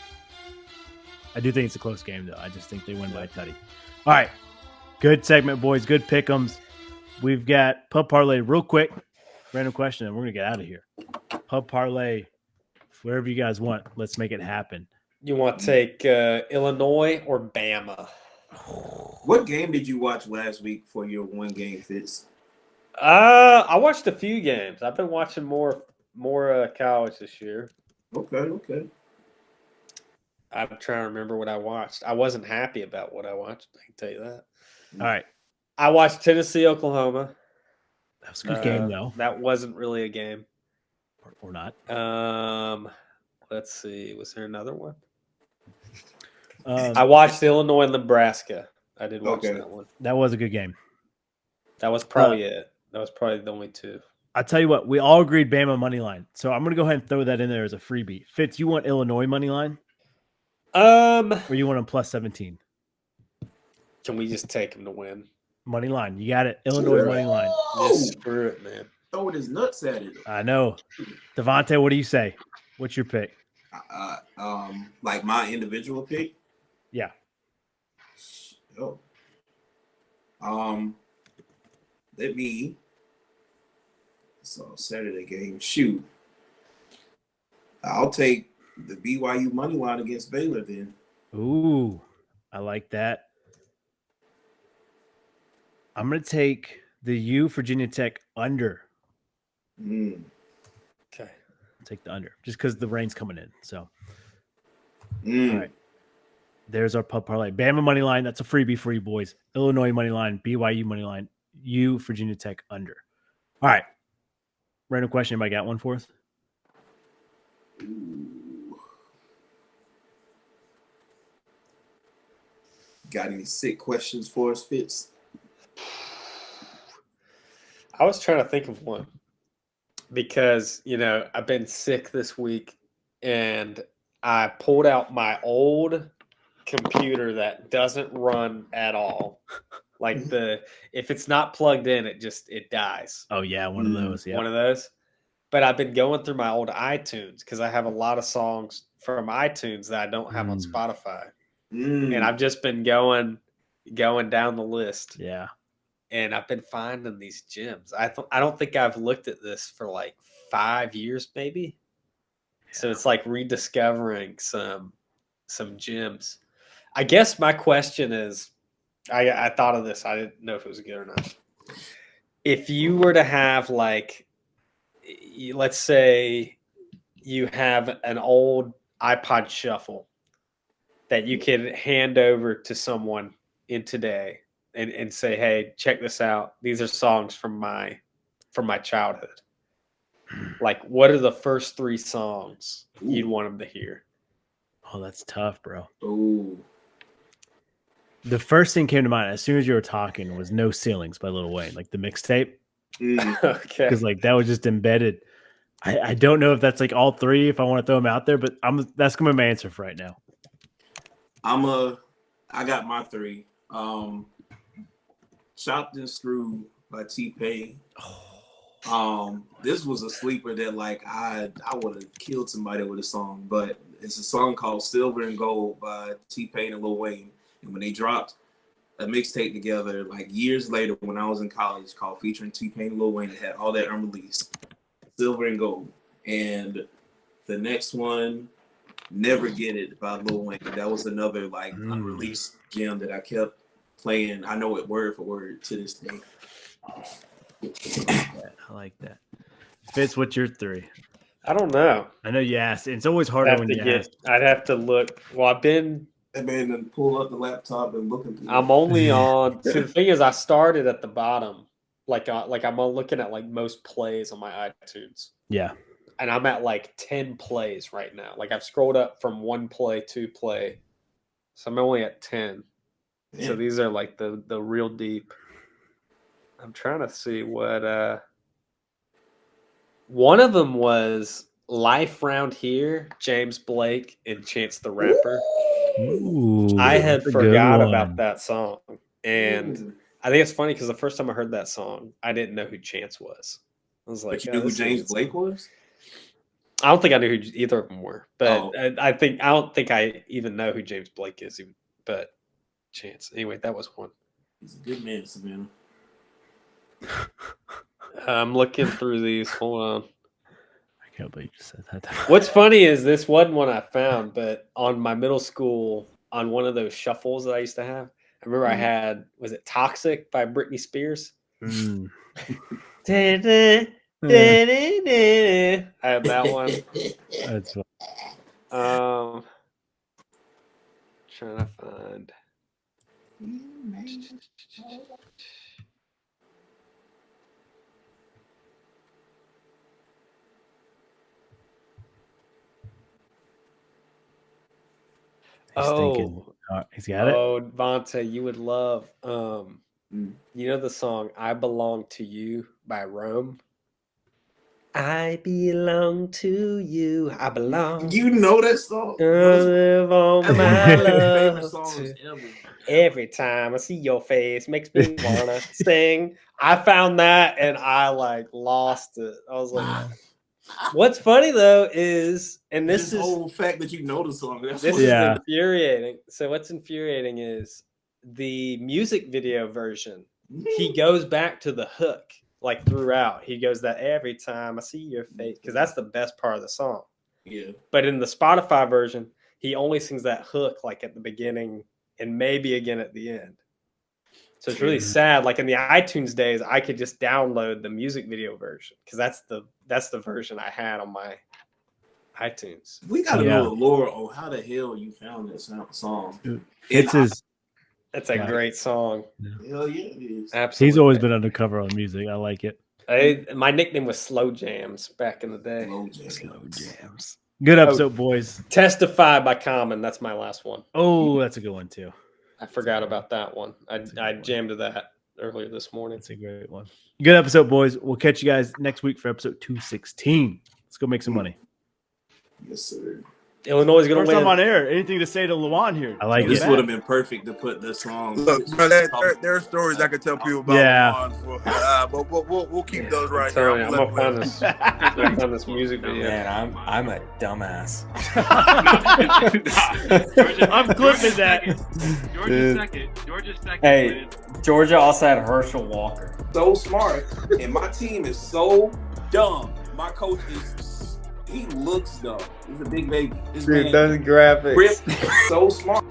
S1: I do think it's a close game, though. I just think they win by a tutty. All right. Good segment, boys. Good pick'ems. We've got Pub Parlay real quick. Random question, and we're going to get out of here. Pub Parlay, wherever you guys want. Let's make it happen.
S4: You want to take Illinois or Bama?
S5: What game did you watch last week for your one game fits?
S4: I watched a few games. I've been watching more college this year.
S5: Okay.
S4: I'm trying to remember what I watched. I wasn't happy about what I watched. I can tell you that.
S1: All right.
S4: I watched Tennessee, Oklahoma.
S1: That was a good game, though.
S4: That wasn't really a game.
S1: Or not.
S4: Let's see. Was there another one?
S1: I
S4: I watched Illinois and Nebraska. I did watch that one.
S1: That was a good game.
S4: That was probably it. That was probably the only two.
S1: I'll tell you what. We all agreed Bama money line. So I'm going to go ahead and throw that in there as a freebie. Fitz, you want Illinois money line? Or you want them +17?
S4: Can we just take them to win?
S1: Money line. You got it. Illinois money line.
S4: Just screw it, man.
S5: Throwing his nuts at it.
S1: I know. Devontae, what do you say? What's your pick?
S5: Like my individual pick.
S1: Yeah.
S5: Oh. Let me. So Saturday game. Shoot. I'll take the BYU money line against Baylor then.
S1: Ooh, I like that. I'm going to take the U Virginia Tech under.
S5: Mm.
S4: Okay.
S1: Take the under just because the rain's coming in. So,
S5: Mm.
S1: all right. There's our pub parlay. Bama money line. That's a freebie for you boys. Illinois money line. BYU money line. U Virginia Tech under. All right. Random question. Anybody got one for us?
S5: Ooh. Got any sick questions for us, Fitz?
S4: I was trying to think of one because, I've been sick this week and I pulled out my old computer that doesn't run at all. Like if it's not plugged in, it dies.
S1: Oh, yeah. One of those. Yeah.
S4: One of those. But I've been going through my old iTunes because I have a lot of songs from iTunes that I don't have on Spotify. And I've just been going down the list.
S1: Yeah.
S4: And I've been finding these gems. I don't think I've looked at this for like 5 years, maybe. So it's like rediscovering some gems. I guess my question is, I thought of this. I didn't know if it was good or not. If you were to have like, let's say you have an old iPod Shuffle that you can hand over to someone in today and say, hey, check this out. These are songs from my childhood. Like, what are the first 3 songs you'd want them to hear?
S1: Oh, that's tough, bro.
S5: Ooh.
S1: The first thing came to mind as soon as you were talking was "No Ceilings" by Lil Wayne, like the mixtape,
S4: Okay.
S1: because like that was just embedded. I don't know if that's like all 3 if I want to throw them out there, but that's gonna be my answer for right now.
S5: I got my 3. Chopped and Screwed by T-Pain. This was a sleeper that like I would have killed somebody with a song, but it's a song called Silver and Gold by T-Pain and Lil Wayne. And when they dropped a mixtape together, like years later when I was in college, called featuring T-Pain and Lil Wayne, that had all that unreleased, Silver and Gold. And the next one, Never Get It by Lil Wayne. That was another like unreleased gem that I kept playing. I know it word for word to this day.
S1: I like that. Fitz, what's your 3?
S4: I don't know.
S1: I know you asked. It's always harder when you ask.
S4: I'd have to look. Well, I've been
S5: pull up the laptop and look at
S4: I'm only on. See, the thing is, I started at the bottom. Like I'm looking at like most plays on my iTunes.
S1: Yeah.
S4: And I'm at like 10 plays right now. Like I've scrolled up from 1 play, 2 play. So I'm only at 10. Yeah. So these are like the real deep. I'm trying to see what one of them was Life Round Here, James Blake and Chance the Rapper.
S1: Ooh,
S4: I had forgot about that song. And I think it's funny because the first time I heard that song, I didn't know who Chance was. I was like,
S5: but you knew who James Blake was?
S4: I don't think I knew who either of them were, but I don't think I even know who James Blake is. But Chance. Anyway, that was one.
S5: He's a good man, Savannah.
S4: I'm looking through these. Hold on.
S1: I can't believe you just said that.
S4: What's funny is this wasn't one I found, but on my middle school, on one of those shuffles that I used to have, I remember I had, was it Toxic by Britney Spears? I had that one.
S1: That's fun.
S4: Trying to find.
S1: He's got it.
S4: Oh, Vonta, you would love. You know the song "I Belong to You" by Rome. I belong to you. I belong.
S5: You know that song?
S4: Live on my love.
S5: Songs ever.
S4: Every time I see your face, makes me wanna sing. I found that and I like lost it. I was like, what's funny though is, and this is
S5: whole fact that you know the song.
S4: This is infuriating. So what's infuriating is the music video version. He goes back to the hook. Like throughout, he goes that every time I see your face, because that's the best part of the song.
S5: Yeah.
S4: But in the Spotify version, he only sings that hook like at the beginning and maybe again at the end. So it's really sad. Like in the iTunes days, I could just download the music video version because that's the version I had on my iTunes.
S5: We gotta know the lore on how the hell you found this song.
S4: It's a great song.
S5: Hell yeah, it is.
S4: Absolutely.
S1: He's always been undercover on music. I like it.
S4: My nickname was Slow Jams back in the day.
S5: Slow Jams.
S1: Good episode, boys.
S4: Testify by Common. That's my last one.
S1: Oh, that's a good one too.
S4: I forgot about that one. I jammed to that earlier this morning.
S1: It's a great one. Good episode, boys. We'll catch you guys next week for episode 216. Let's go make some money.
S5: Yes, sir.
S4: Illinois is going to win.
S1: First time on air. Anything to say to Luan here? I like
S5: this. Would have been perfect to put this song.
S2: Look, bro, there are stories I could tell people about. But we'll keep those right here.
S4: I'm gonna find this music video.
S7: Man, I'm a dumbass.
S1: I'm clipping that.
S3: Georgia's second.
S7: Hey, Georgia also had Herschel Walker.
S5: So smart, and my team is so dumb. My coach is he looks dumb. He's a big baby. This
S4: Dude,
S5: man
S4: those graphics.
S5: Rip so smart.